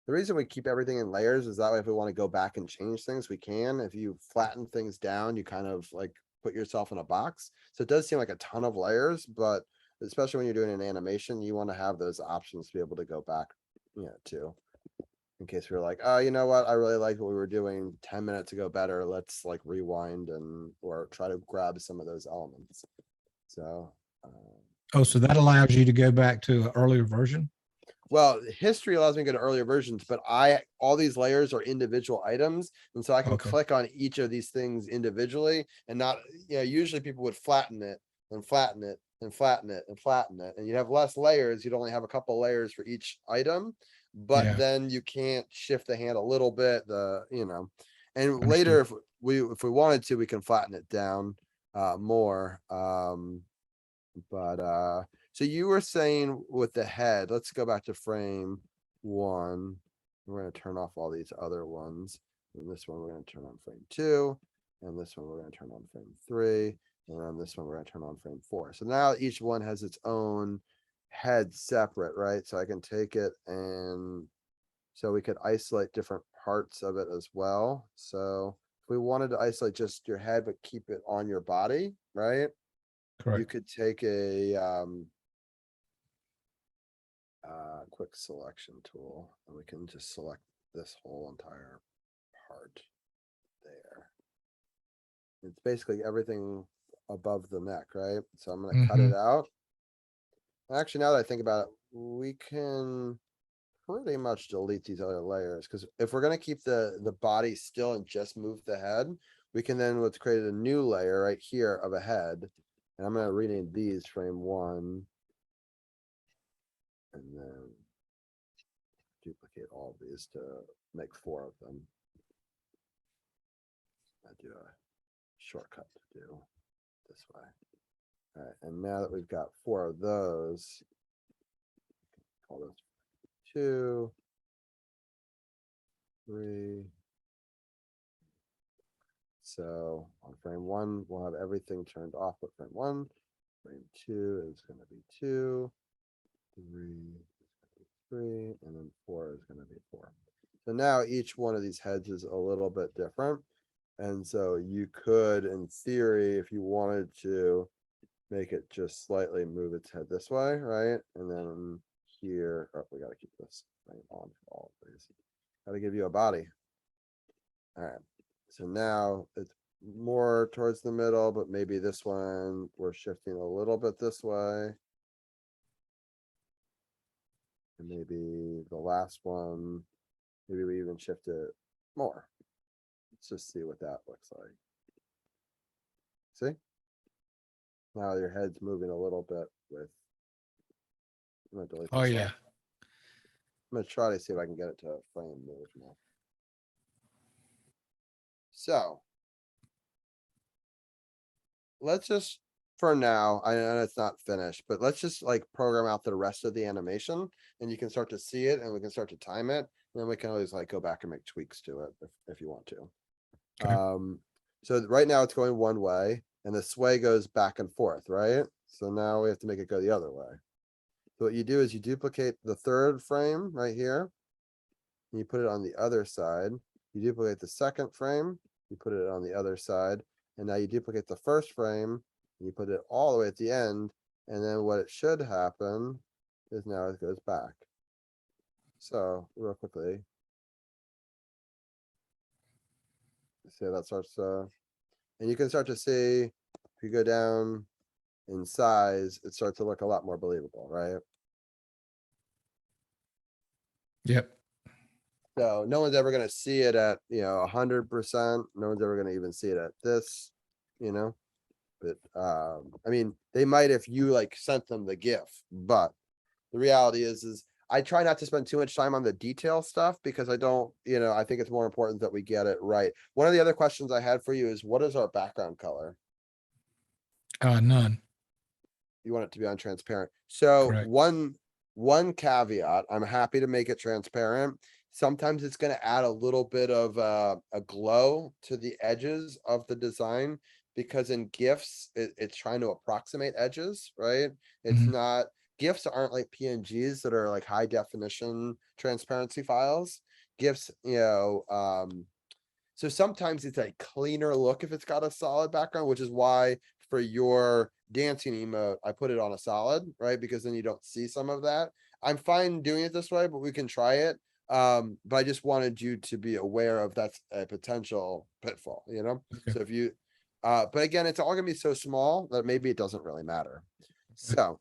The reason we keep everything in layers is that way if we want to go back and change things, we can. If you flatten things down, you kind of like put yourself in a box. So it does seem like a ton of layers, but especially when you're doing an animation, you want to have those options to be able to go back, you know, to. In case we're like, oh, you know what? I really liked what we were doing 10 minutes ago better. Let's like rewind and or try to grab some of those elements. So Oh, so that allows you to go back to an earlier version? well, history allows me to go to earlier versions, but all these layers are individual items. And so I can Okay. click on each of these things individually and not, you know, usually people would flatten it and flatten it and flatten it and flatten it. And you have less layers. You'd only have a couple layers for each item, but Yeah. then you can't shift the hand a little bit, you know, and Understood. later if we wanted to, we can flatten it down more. But So you were saying with the head, let's go back to frame 1. We're gonna turn off all these other ones. And this one, we're gonna turn on frame 2. And this one, we're gonna turn on frame 3. And on this one, we're gonna turn on frame 4. So now each one has its own head separate, right? So I can take it and so we could isolate different parts of it as well. So if we wanted to isolate just your head, but keep it on your body, right? You Correct. could take a quick selection tool and we can just select this whole entire part there. It's basically everything above the neck, right? So I'm gonna cut it out. Actually, now that I think about it, we can pretty much delete these other layers because if we're gonna keep the body still and just move the head, we can then let's create a new layer right here of a head. And I'm gonna rename these frame 1. And then duplicate all of these to make 4 of them. I do a shortcut to do this way. All right, and now that we've got 4 of those, call this 2, 3. So on frame 1, we'll have everything turned off but frame 1. Frame 2 is going to be 2, 3 is going to be 3, and then 4 is going to be 4. So now each one of these heads is a little bit different. And so you could, in theory, if you wanted to, make it just slightly move its head this way, right? And then here, oh, we got to keep this thing on for all of these. Got to give you a body. All right. So now it's more towards the middle, but maybe this one we're shifting a little bit this way. And maybe the last one, maybe we even shift it more. Let's just see what that looks like. See? Now your head's moving a little bit with. I'm gonna delete Oh this yeah. one. I'm gonna try to see if I can get it to frame move more. So let's just, for now, I know it's not finished, but let's just like program out the rest of the animation and you can start to see it and we can start to time it. And then we can always like go back and make tweaks to it if you want to. Okay. So right now it's going one way and the sway goes back and forth, right? So now we have to make it go the other way. So what you do is you duplicate the 3rd frame right here. And you put it on the other side. You duplicate the 2nd frame, you put it on the other side. And now you duplicate the 1st frame, and you put it all the way at the end. And then what it should happen is now it goes back. So real quickly. See how that starts to, and you can start to see if you go down in size, it starts to look a lot more believable, right? Yep. So no one's ever gonna see it at 100%. No one's ever gonna even see it at this, you know. But I mean, they might if you like sent them the GIF, but the reality is I try not to spend too much time on the detail stuff because I don't, I think it's more important that we get it right. One of the other questions I had for you is what is our background color? None. You want it to be on transparent. So Correct. one caveat, I'm happy to make it transparent. Sometimes it's going to add a little bit of a glow to the edges of the design because in GIFs, it's trying to approximate edges, right? It's not, GIFs aren't like PNGs that are like high definition transparency files. GIFs, so sometimes it's a cleaner look if it's got a solid background, which is why for your dancing emote, I put it on a solid, right? Because then you don't see some of that. I'm fine doing it this way, but we can try it. But I just wanted you to be aware of that's a potential pitfall, Okay. So if you, but again, it's all gonna be so small that maybe it doesn't really matter. So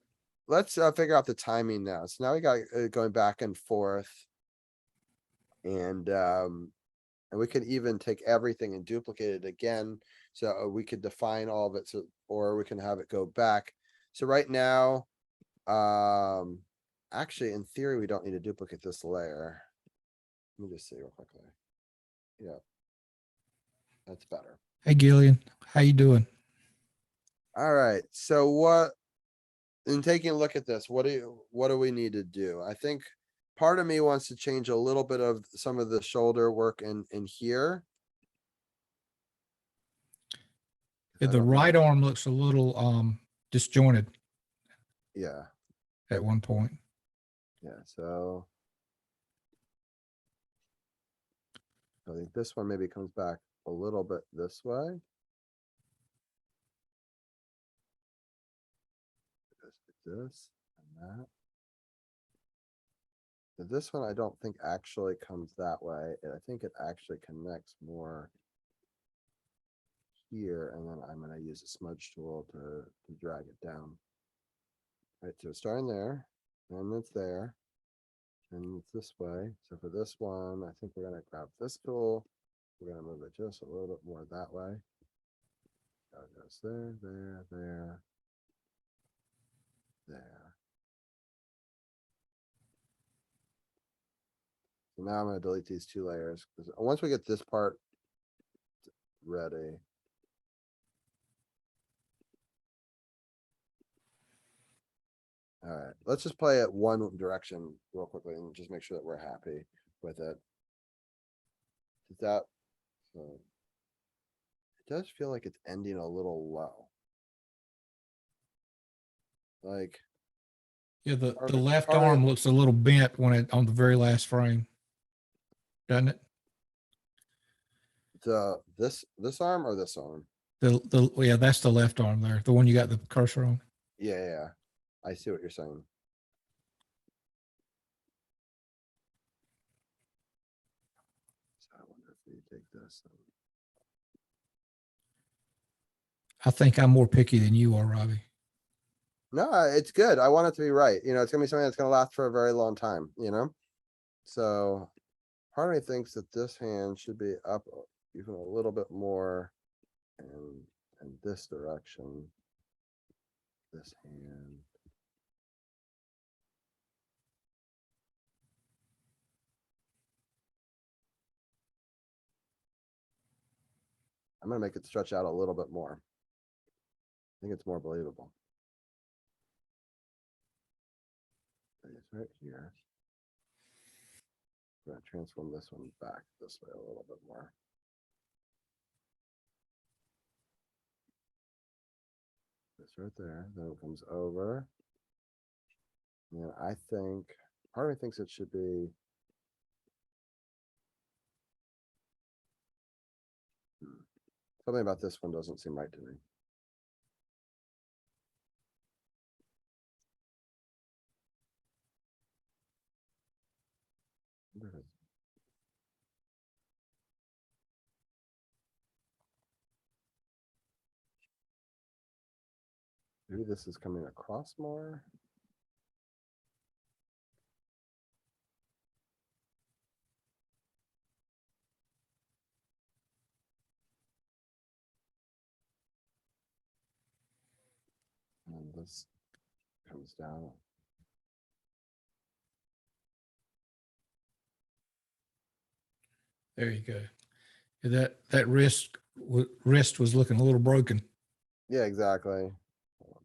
let's figure out the timing now. So now we got going back and forth. And we could even take everything and duplicate it again. So we could define all of it. So, or we can have it go back. So right now, actually in theory, we don't need to duplicate this layer. Let me just see real quickly. Yeah, that's better. Hey Gillian, how you doing? All right. So what in taking a look at this, what do we need to do? I think part of me wants to change a little bit of some of the shoulder work in here. I The don't know. right arm looks a little disjointed Yeah, at one point. yeah, so. I think this one maybe comes back a little bit this way. Just like this and that. But this one I don't think actually comes that way. I think it actually connects more here, and then I'm gonna use a smudge tool to drag it down. Right, so it's starting there, and it's there, and it's this way. So for this one, I think we're gonna grab this tool. We're gonna move it just a little bit more that way. That goes there, there, there, there. So now I'm gonna delete these two layers, because once we get this part ready. All right, let's just play it one direction real quickly and just make sure that we're happy with it. Is that, so it does feel like it's ending a little low. Like, Yeah, the Are- left are they- arm looks a little bent when it on the very last frame, doesn't it? this arm or this arm? Yeah, that's the left arm there, the one you got the cursor on. Yeah, I see what you're saying. So I wonder if we take this. I think I'm more picky than you are, Robbie. No, it's good. I want it to be right. You know, it's gonna be something that's gonna last for a very long time, you know? So part of me thinks that this hand should be up even a little bit more in this direction. This hand. I'm gonna make it stretch out a little bit more. I think it's more believable. It's right here. I'm gonna transform this one back this way a little bit more. This right there, then it comes over. And then I think, part of me thinks it should be. Something about this one doesn't seem right to me. Maybe this is coming across more. And this comes down. There you go. That wrist was looking a little broken. Yeah, exactly. All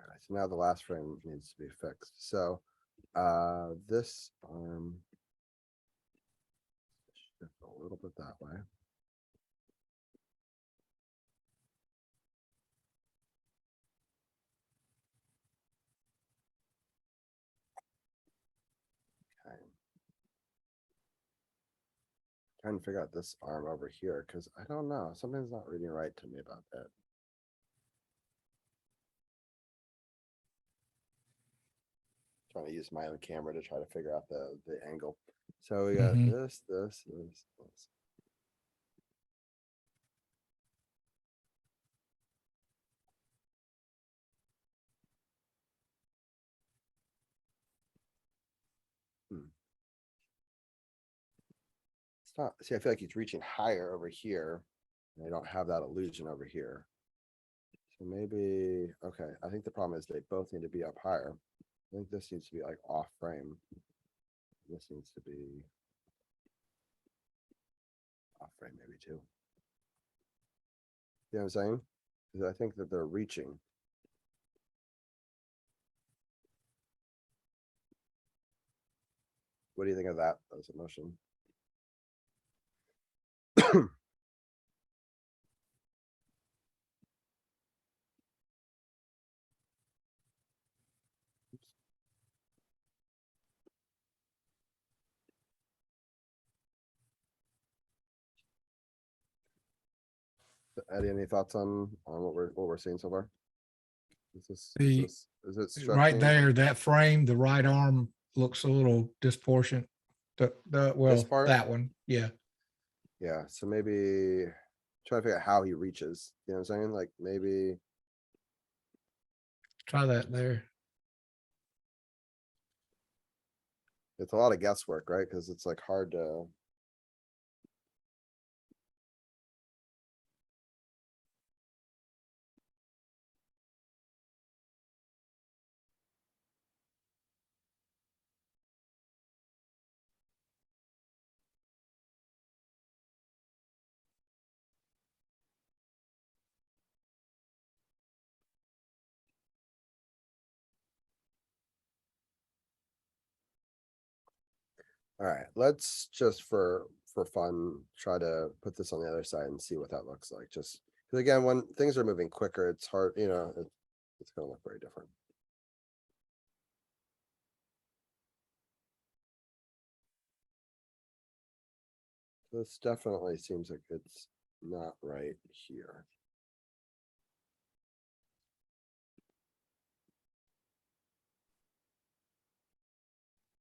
right, so now the last frame needs to be fixed. So this arm shift a little bit that way. Okay. Trying to figure out this arm over here because I don't know. Something's not reading right to me about that. Trying to use my own camera to try to figure out the angle. So we got Mhm. this. Hmm. It's not, see, I feel like he's reaching higher over here. And I don't have that illusion over here. So maybe, okay, I think the problem is they both need to be up higher. I think this needs to be like off frame. This needs to be off frame maybe too. You know what I'm saying? 'Cause I think that they're reaching. What do you think of that as a motion? Eddie, any thoughts on what we're seeing so far? The- Is it Right stretching? there, that frame, the right arm looks a little disproportionate. Well, part? that one, yeah. Yeah, so maybe try to figure out how he reaches. You know what I'm saying? Like maybe Try that there. it's a lot of guesswork, right? Because it's like hard to. All right, let's just for fun try to put this on the other side and see what that looks like. Just because again, when things are moving quicker, it's hard. You know, it's gonna look very different. This definitely seems like it's not right here.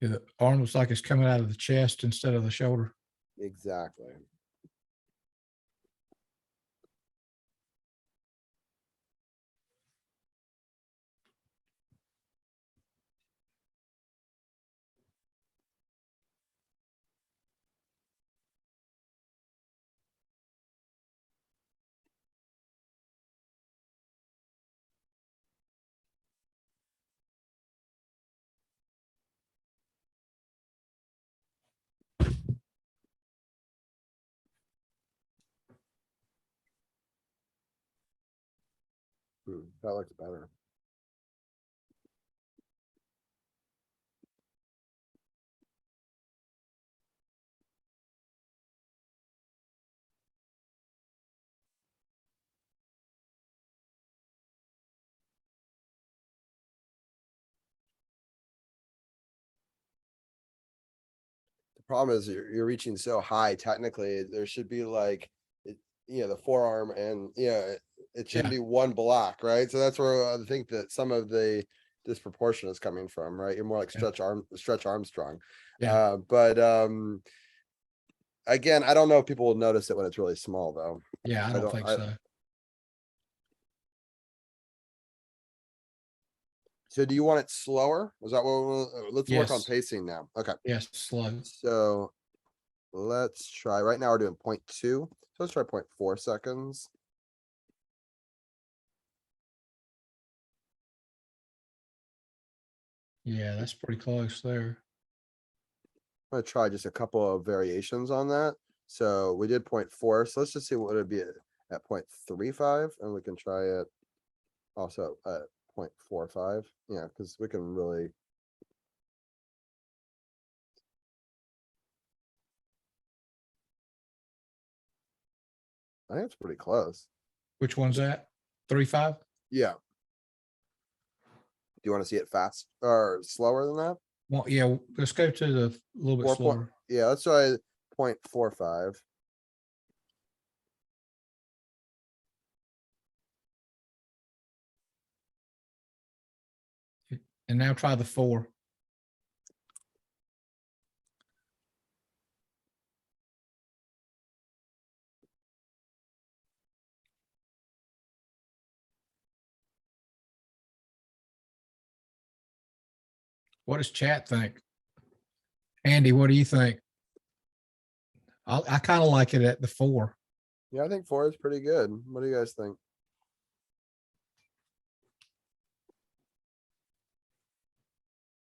Yeah, the arm looks like it's coming out of the chest instead of the shoulder. Exactly. That looks better. The problem is you're reaching so high. Technically, there should be like, the forearm and it shouldn't Yeah. be one block, right? So that's where I think that some of the disproportion is coming from, right? You're more like Yeah. Stretch Armstrong. Yeah. But again, I don't know if people will notice it when it's really small though. Yeah, I don't think so. So do you want it slower? Was that let's work on Yes. pacing now. Okay. Yes, slow. So let's try, right now we're doing 0.2. So let's try 0.4 seconds. Yeah, that's pretty close there. I'm gonna try just a couple of variations on that. So we did 0.4. So let's just see what it'd be at 0.35, and we can try it also at 0.45. Yeah, because we can really. I think it's pretty close. Which one's that? 3.5? Yeah. Do you want to see it fast or slower than that? Well, yeah, let's go to the little bit 4 slower. Yeah, let's try 0.45. And now try the 4. What does chat think? Andy, what do you think? I kind of like it at the 4. Yeah, I think 4 is pretty good. What do you guys think?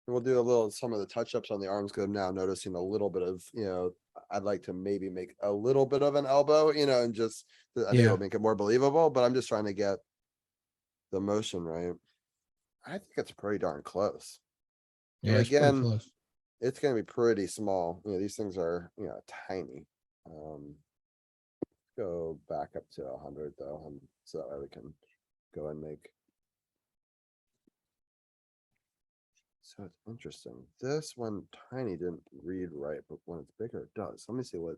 We'll do some of the touch ups on the arms because I'm now noticing a little bit of, I'd like to maybe make a little bit of an elbow, and just, I think Yeah. it'll make it more believable, but I'm just trying to get the motion right. I think it's pretty darn close. Yeah, But it's pretty again, close. it's gonna be pretty small. These things are, tiny. Go back up to 100 though, so that way we can go and make. So it's interesting. This one tiny didn't read right, but when it's bigger, it does. Let me see what.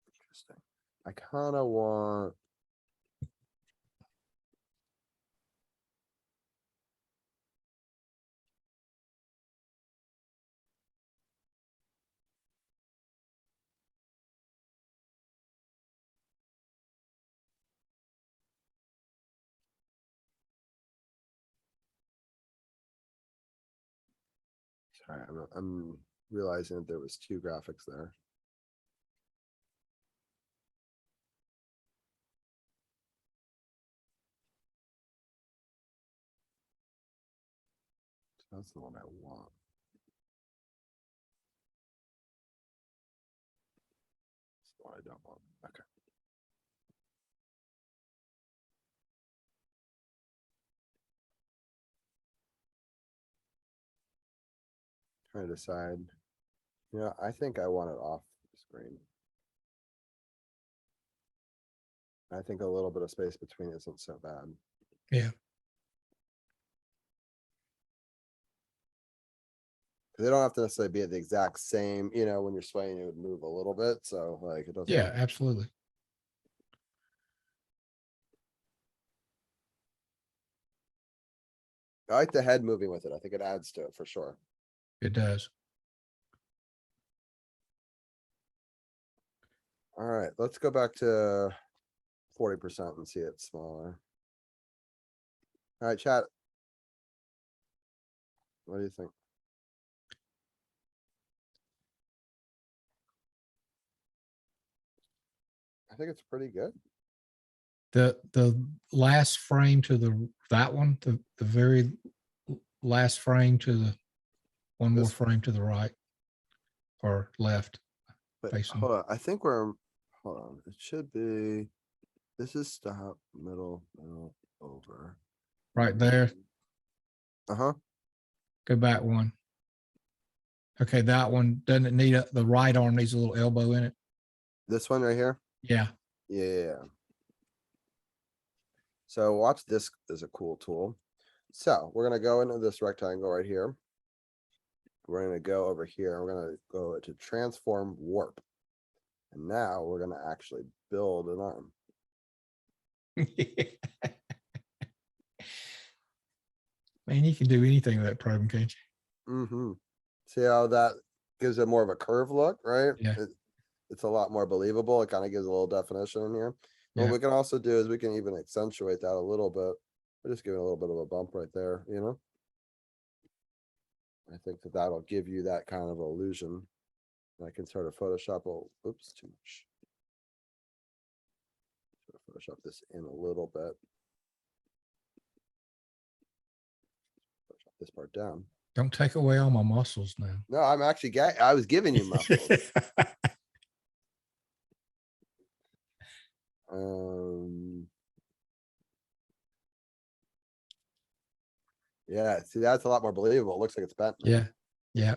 Interesting. I kind of want. Sorry, I'm realizing that there was two graphics there. That's the one I want. That's the one I don't want. Okay. Trying to decide. I think I want it off the screen. I think a little bit of space between isn't so bad. Yeah. They don't have to necessarily be at the exact same, when you're swaying, it would move a little bit. So like it doesn't. Yeah, absolutely. I like the head moving with it. I think it adds to it for sure. It does. All right, let's go back to 40% and see it smaller. All right, chat. What do you think? I think it's pretty good. The last frame to that one, the very last frame to the one more This- frame to the right or left. But Facing. hold on, I think hold on. It should be, this is stop, middle, over. Right there. Uh-huh. Go back one. Okay, that one doesn't need the right arm needs a little elbow in it. This one right here. Yeah. Yeah. So watch, this is a cool tool. So we're gonna go into this rectangle right here. We're gonna go over here. We're gonna go to transform warp. And now we're gonna actually build an arm. Man, you can do anything with that program, can't you? Mm-hmm. See how that gives it more of a curve look, right? Yeah. It's a lot more believable. It kind of gives a little definition in here. Yeah. What we can also do is we can even accentuate that a little bit. We're just giving a little bit of a bump right there, I think that that'll give you that kind of illusion. I can sort of Photoshop, oops, too much. Photoshop this in a little bit. Photoshop this part down. Don't take away all my muscles now. No, I'm actually I was giving you muscles. Yeah, see, that's a lot more believable. It looks like it's bent now. Yeah. Yeah.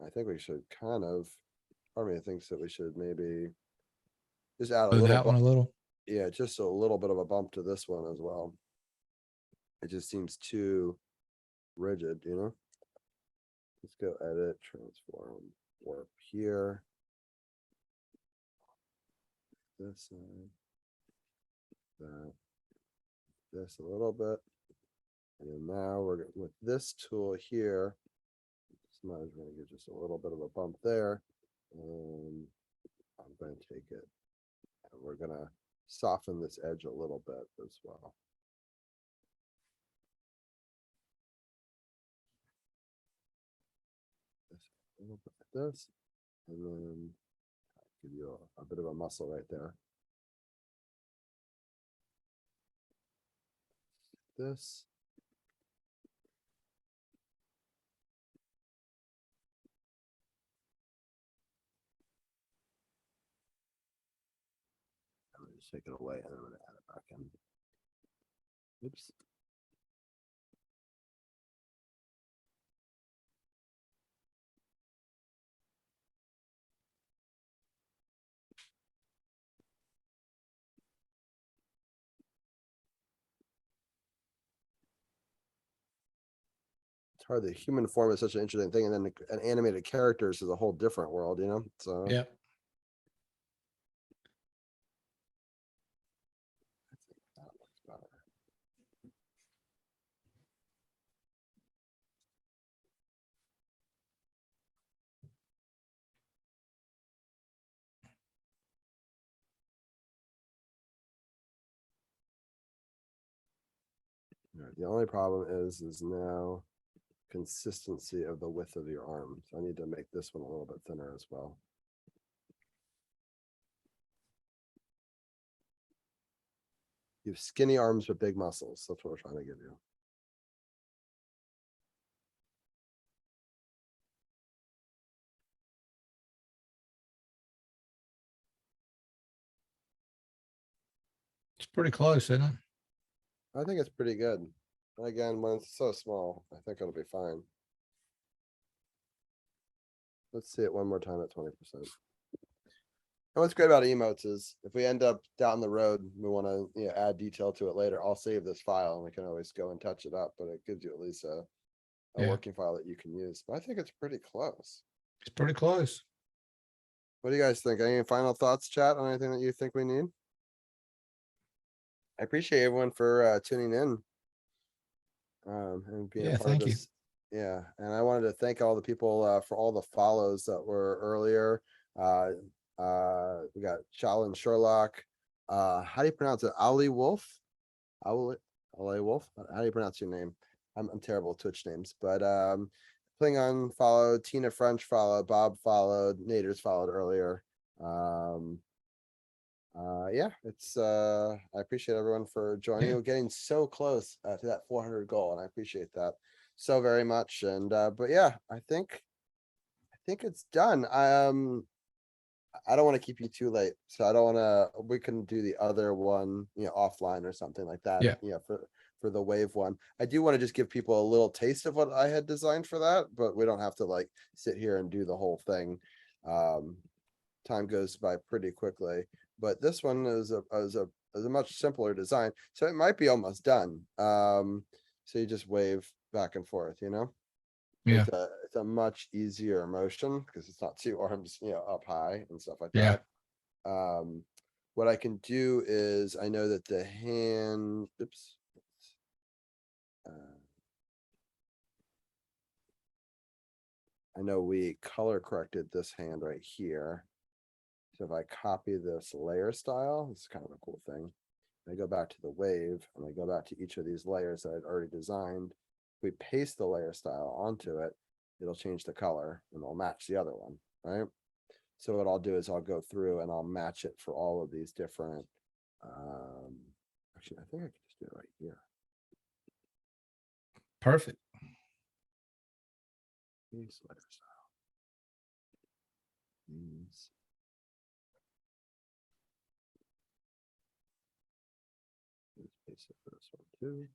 I think we should kind of, part of me thinks that we should maybe just add a Move little, that one a little. yeah, just a little bit of a bump to this one as well. It just seems too rigid, Let's go edit, transform, warp here. This side. That. This a little bit. And then now we're with this tool here. Somebody's gonna give just a little bit of a bump there. And I'm going to take it. And we're gonna soften this edge a little bit as well. A little bit like this, and then give you a bit of a muscle right there. this. I'm gonna just take it away and I'm gonna add it back in. Oops. It's hard. The human form is such an interesting thing, and then an animated characters is a whole different world, you know? So Yeah. I think that looks better. All right, the only problem is now consistency of the width of your arm. So I need to make this one a little bit thinner as well. You have skinny arms with big muscles. That's what we're trying to give you. It's pretty close, isn't it? I think it's pretty good. And again, when it's so small, I think it'll be fine. Let's see it one more time at 20%. And what's great about emotes is if we end up down the road, we want to add detail to it later. I'll save this file and we can always go and touch it up, but it gives you at least a Yeah. working file that you can use. But I think it's pretty close. It's pretty close. What do you guys think? Any final thoughts, chat, on anything that you think we need? I appreciate everyone for tuning in. And being a Yeah, part thank of you. this. Yeah, and I wanted to thank all the people for all the follows that were earlier. We got Shalin Sherlock. How do you pronounce it? Ali Wolf? Ali Wolf? How do you pronounce your name? I'm terrible at Twitch names, but Klingon followed, Tina French followed, Bob followed, Naders followed earlier. Yeah, it's I appreciate everyone for joining. Yeah. We're getting so close to that 400 goal, and I appreciate that so very much. And but yeah, I think it's done. I don't want to keep you too late, so I don't want to. We can do the other one, offline or something like that. Yeah. For the wave one. I do want to just give people a little taste of what I had designed for that, but we don't have to like sit here and do the whole thing. Time goes by pretty quickly, but this one is a much simpler design, so it might be almost done. So you just wave back and forth, Yeah. it's a much easier motion because it's not two arms, up high and stuff like Yeah. that. What I can do is I know that the hand, oops. I know we color corrected this hand right here. So if I copy this layer style, it's kind of a cool thing. I go back to the wave and I go back to each of these layers that I'd already designed. If we paste the layer style onto it, it'll change the color and it'll match the other one, right? So what I'll do is I'll go through and I'll match it for all of these different, actually, I think I can just do it right here. Perfect. These layer style. These. Let's paste it for this one too.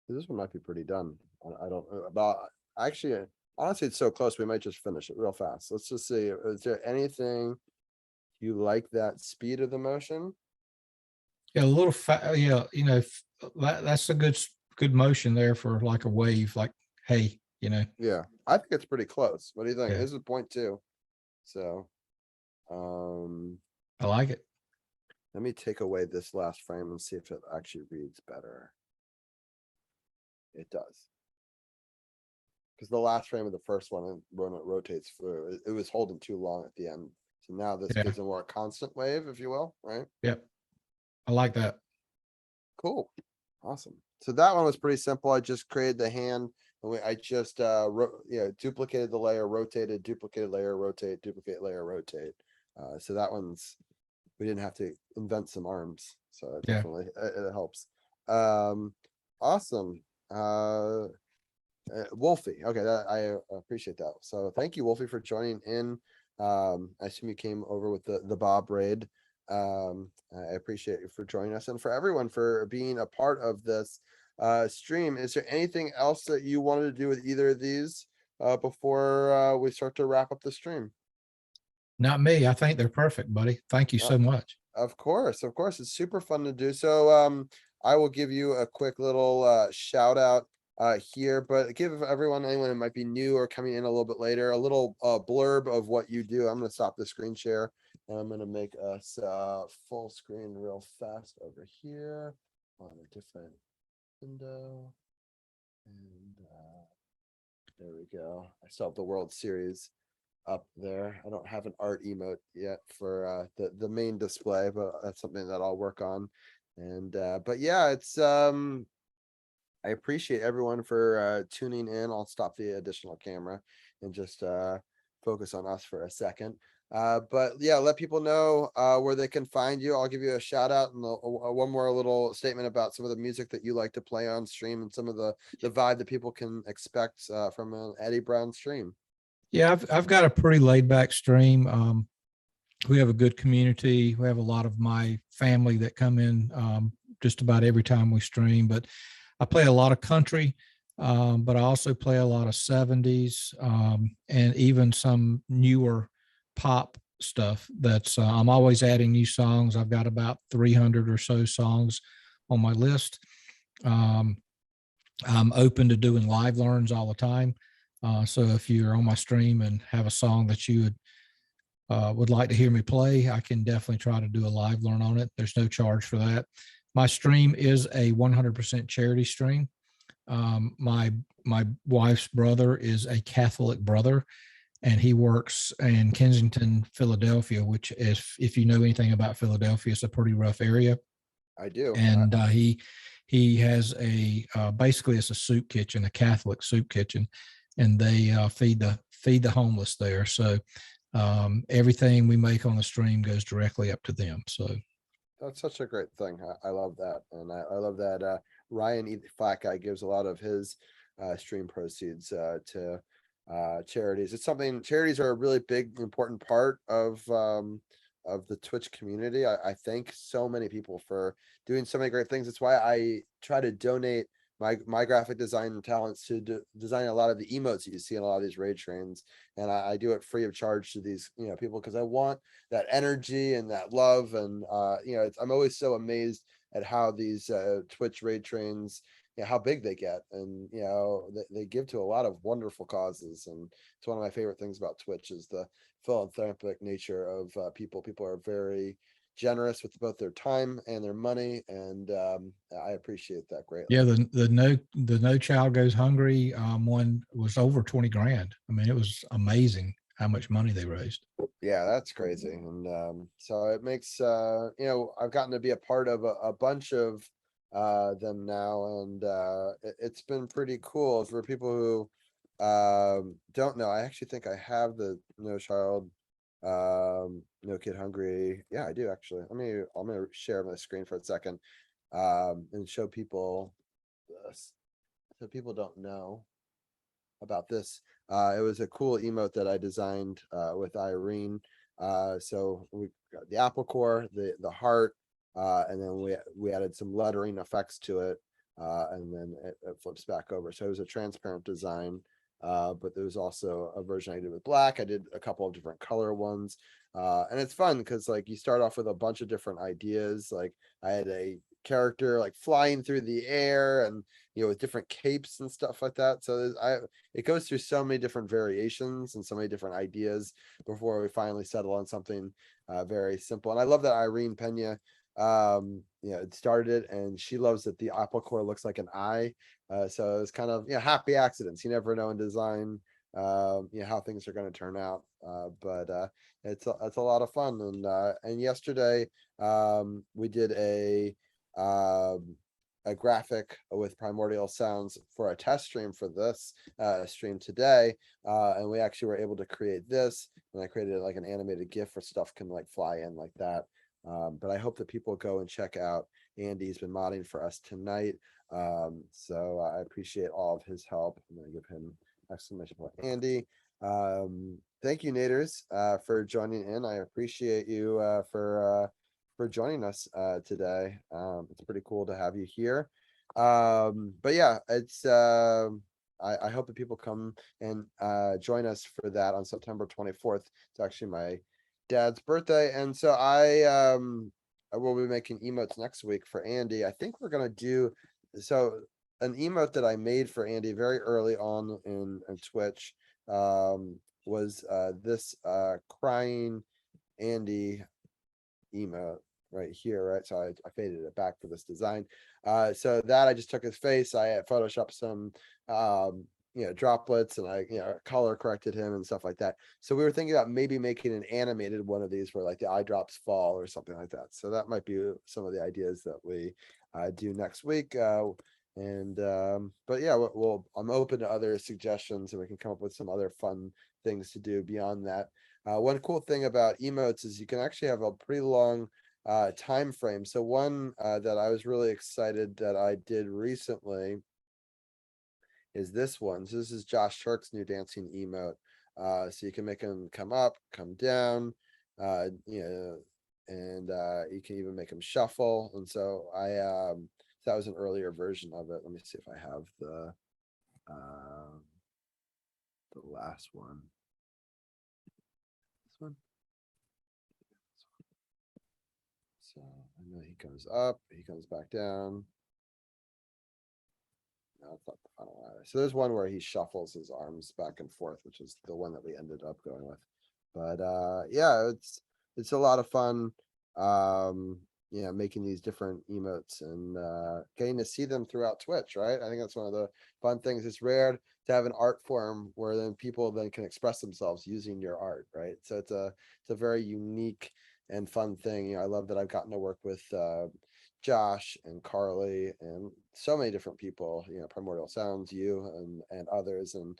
This one might be pretty done. I don't know about actually. Honestly, it's so close. We might just finish it real fast. Let's just see. Is there anything you like that speed of the motion? Yeah, a little yeah, that's a good motion there for like a wave, like, hey, Yeah, I think it's pretty close. What do you think? Yeah. This is 0.2. So, I like it. let me take away this last frame and see if it actually reads better. It does. Because the last frame of the first one, when it rotates through, it was holding too long at the end. So now this Yeah. gives a more constant wave, if you will, right? Yep. I like that. Cool. Awesome. So that one was pretty simple. I just created the hand. I just duplicated the layer, rotated, duplicated layer, rotate, duplicate layer, rotate. So that one's, we didn't have to invent some arms. So it Yeah. definitely it helps. Awesome. Wolfie. Okay, that I appreciate that. So thank you, Wolfie, for joining in. I assume you came over with the Bob raid. I appreciate you for joining us and for everyone for being a part of this stream. Is there anything else that you wanted to do with either of these before we start to wrap up the stream? Not me. I think they're perfect, buddy. Thank you so much. Of course, it's super fun to do. So I will give you a quick little shout out here, but give everyone, anyone who might be new or coming in a little bit later, a little blurb of what you do. I'm going to stop the screen share and I'm going to make us full screen real fast over here on a different window. And there we go. I still have the World Series up there. I don't have an art emote yet for the main display, but that's something that I'll work on. And but yeah, it's I appreciate everyone for tuning in. I'll stop the additional camera and just focus on us for a second. But yeah, let people know where they can find you. I'll give you a shout out and one more little statement about some of the music that you like to play on stream and some of the vibe that people can expect from an Eddie Brown stream. Yeah, I've got a pretty laid back stream. We have a good community. We have a lot of my family that come in just about every time we stream, but I play a lot of country, but I also play a lot of 70s and even some newer pop stuff that's I'm always adding new songs. I've got about 300 or so songs on my list. I'm open to doing live learns all the time. So if you're on my stream and have a song that you would like to hear me play, I can definitely try to do a live learn on it. There's no charge for that. My stream is a 100% charity stream. My wife's brother is a Catholic brother, and he works in Kensington, Philadelphia, which is, if you know anything about Philadelphia, it's a pretty rough area. I do. And he has a basically it's a soup kitchen, a Catholic soup kitchen, and they feed the homeless there. So everything we make on the stream goes directly up to them. So That's such a great thing. I love that. And I love that Ryan Flat Guy gives a lot of his stream proceeds to charities. It's something, charities are a really big, important part of the Twitch community. I thank so many people for doing so many great things. That's why I try to donate my graphic design talents to design a lot of the emotes that you see in a lot of these raid trains, and I do it free of charge to these people because I want that energy and that love. And I'm always so amazed at how these Twitch raid trains, how big they get, and they give to a lot of wonderful causes. And it's one of my favorite things about Twitch is the philanthropic nature of people. People are very generous with both their time and their money, and I appreciate that greatly. yeah, the no child goes hungry one was over 20 grand. I mean, it was amazing how much money they raised. Yeah, that's crazy. And so it makes I've gotten to be a part of a bunch of them now, and it's been pretty cool. For people who don't know, I actually think I have the No Child No Kid Hungry. Yeah, I do actually. I'm gonna share my screen for a second and show people this so people don't know about this. It was a cool emote that I designed with Irene. So we got the apple core, the heart, and then we added some lettering effects to it, and then it flips back over. So it was a transparent design, but there was also a version I did with black. I did a couple of different color ones, and it's fun because like you start off with a bunch of different ideas. Like I had a character like flying through the air and with different capes and stuff like that. So it goes through so many different variations and so many different ideas before we finally settle on something very simple. And I love that Irene Pena it started it, and she loves that the apple core looks like an eye. So it's kind of happy accidents. You never know in design how things are going to turn out. But it's a lot of fun. And yesterday we did a a graphic with primordial sounds for a test stream for this stream today, and we actually were able to create this, and I created like an animated GIF where stuff can like fly in like that. But I hope that people go and check out Andy's been modding for us tonight. So I appreciate all of his help. I'm gonna give him exclamation point Andy. Thank you, Naders, for joining in. I appreciate you for joining us today. It's pretty cool to have you here. But yeah, it's I hope that people come and join us for that on September 24th. It's actually my dad's birthday, and so I will be making emotes next week for Andy. I think we're gonna do so an emote that I made for Andy very early on in Twitch was this crying Andy emote right here, right? So I faded it back for this design. So that I just took his face, I photoshopped some droplets, and I color corrected him and stuff like that. So we were thinking about maybe making an animated one of these where like the eye drops fall or something like that. So that might be some of the ideas that we do next week. But yeah, I'm open to other suggestions, and we can come up with some other fun things to do beyond that. One cool thing about emotes is you can actually have a pretty long time frame. So one that I was really excited that I did recently is this one. So this is Josh Turk's new dancing emote. So you can make him come up, come down, and you can even make him shuffle. And so that was an earlier version of it. Let me see if I have the last one. This one. So I know he comes up, he comes back down. No, it's not the final ladder. So there's one where he shuffles his arms back and forth, which is the one that we ended up going with. But yeah, it's a lot of fun. Making these different emotes and getting to see them throughout Twitch, right? I think that's one of the fun things. It's rare to have an art form where then people then can express themselves using your art, right? So it's a very unique and fun thing. I love that I've gotten to work with Josh and Carly and so many different people, Primordial Sounds, you and others, and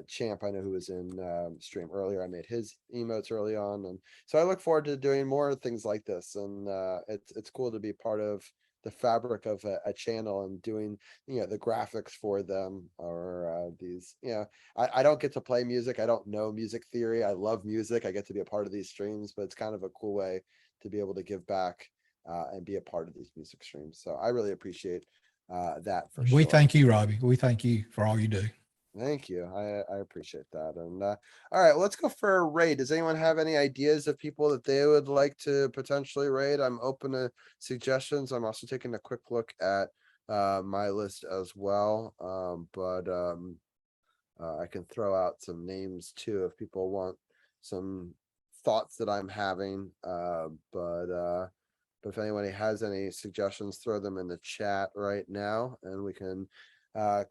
Champ, I know, who was in stream earlier. I made his emotes early on, and so I look forward to doing more things like this. And it's cool to be part of the fabric of a channel and doing the graphics for them, or these. I don't get to play music. I don't know music theory. I love music. I get to be a part of these streams, but it's kind of a cool way to be able to give back and be a part of these music streams. So I really appreciate that for sure. We thank you, Robbie. We thank you for all you do. Thank you. I appreciate that. And all right, let's go for a raid. Does anyone have any ideas of people that they would like to potentially raid? I'm open to suggestions. I'm also taking a quick look at my list as well. I can throw out some names too if people want some thoughts that I'm having. But if anybody has any suggestions, throw them in the chat right now, and we can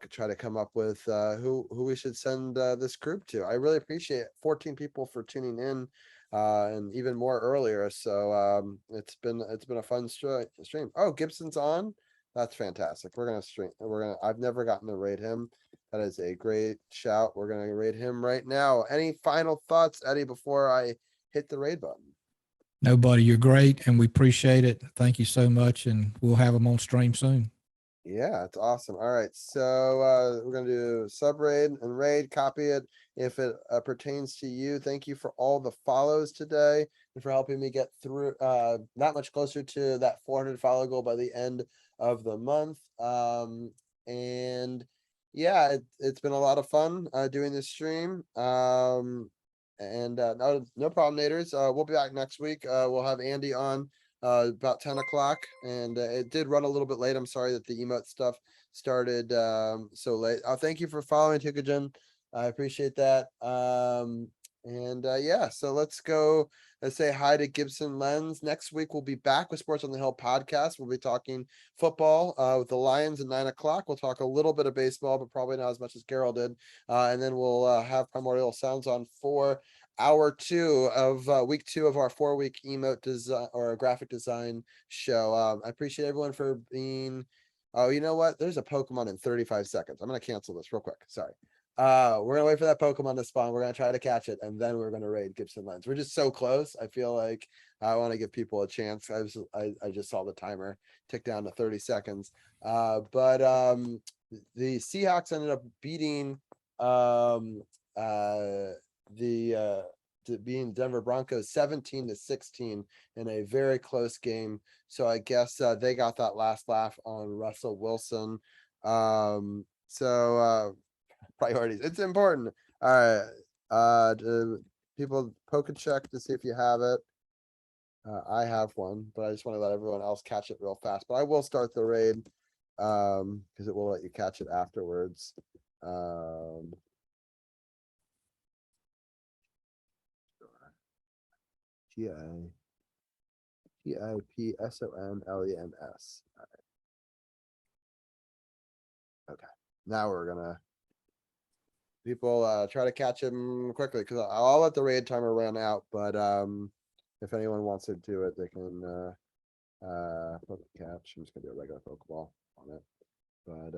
try to come up with who we should send this group to. I really appreciate 14 people for tuning in, and even more earlier. So it's been a fun stream. Oh, Gibson's on. That's fantastic. We're gonna stream. I've never gotten to raid him. That is a great shout. We're gonna raid him right now. Any final thoughts, Eddie, before I hit the raid button? Nobody, you're great, and we appreciate it. Thank you so much, and we'll have them on stream soon. Yeah, it's awesome. All right, so we're gonna do sub raid and raid. Copy it if it pertains to you. Thank you for all the follows today and for helping me get through that much closer to that 400 follow goal by the end of the month. And yeah, it's been a lot of fun doing this stream. No problem, Naders. We'll be back next week. We'll have Andy on about 10 o'clock, and it did run a little bit late. I'm sorry that the emote stuff started so late. Thank you for following, Tukajan. I appreciate that. Yeah, so let's go. Let's say hi to Gibson Lens. Next week we'll be back with Sports on the Hill podcast. We'll be talking football with the Lions at 9 o'clock. We'll talk a little bit of baseball, but probably not as much as Carol did. And then we'll have Primordial Sounds on for hour 2 of week 2 of our 4-week emote design or graphic design show. I appreciate everyone for being Oh, you know what? There's a Pokemon in 35 seconds. I'm gonna cancel this real quick. Sorry. We're gonna wait for that Pokemon to spawn. We're gonna try to catch it, and then we're gonna raid Gibson Lens. We're just so close. I feel like I want to give people a chance. I just saw the timer tick down to 30 seconds. But the Seahawks ended up beating being Denver Broncos 17-16 in a very close game. So I guess they got that last laugh on Russell Wilson. Priorities. It's important. All right. Do people poke and check to see if you have it. I have one, but I just want to let everyone else catch it real fast. But I will start the raid because it will let you catch it afterwards. GIPSONLENS. All right. Okay. Now we're gonna people try to catch him quickly because I'll let the raid timer run out, but if anyone wants to do it, they can catch. I'm just gonna do a regular Pokeball on it. But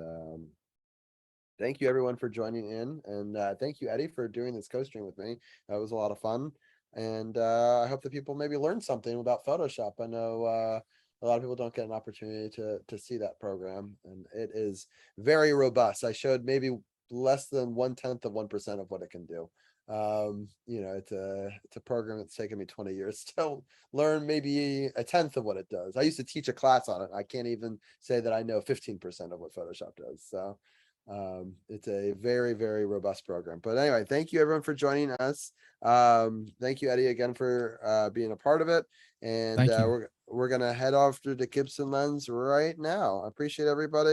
thank you everyone for joining in, and thank you, Eddie, for doing this co-stream with me. That was a lot of fun. And I hope that people maybe learn something about Photoshop. I know a lot of people don't get an opportunity to see that program, and it is very robust. I showed maybe less than 0.1% of what it can do. It's a program that's taken me 20 years to learn maybe 1/10 of what it does. I used to teach a class on it. I can't even say that I know 15% of what Photoshop does. So it's a very, very robust program. But anyway, thank you everyone for joining us. Thank you, Eddie, again for being a part of it. And Thank you. we're gonna head off to the Gibson Lens right now. I appreciate everybody.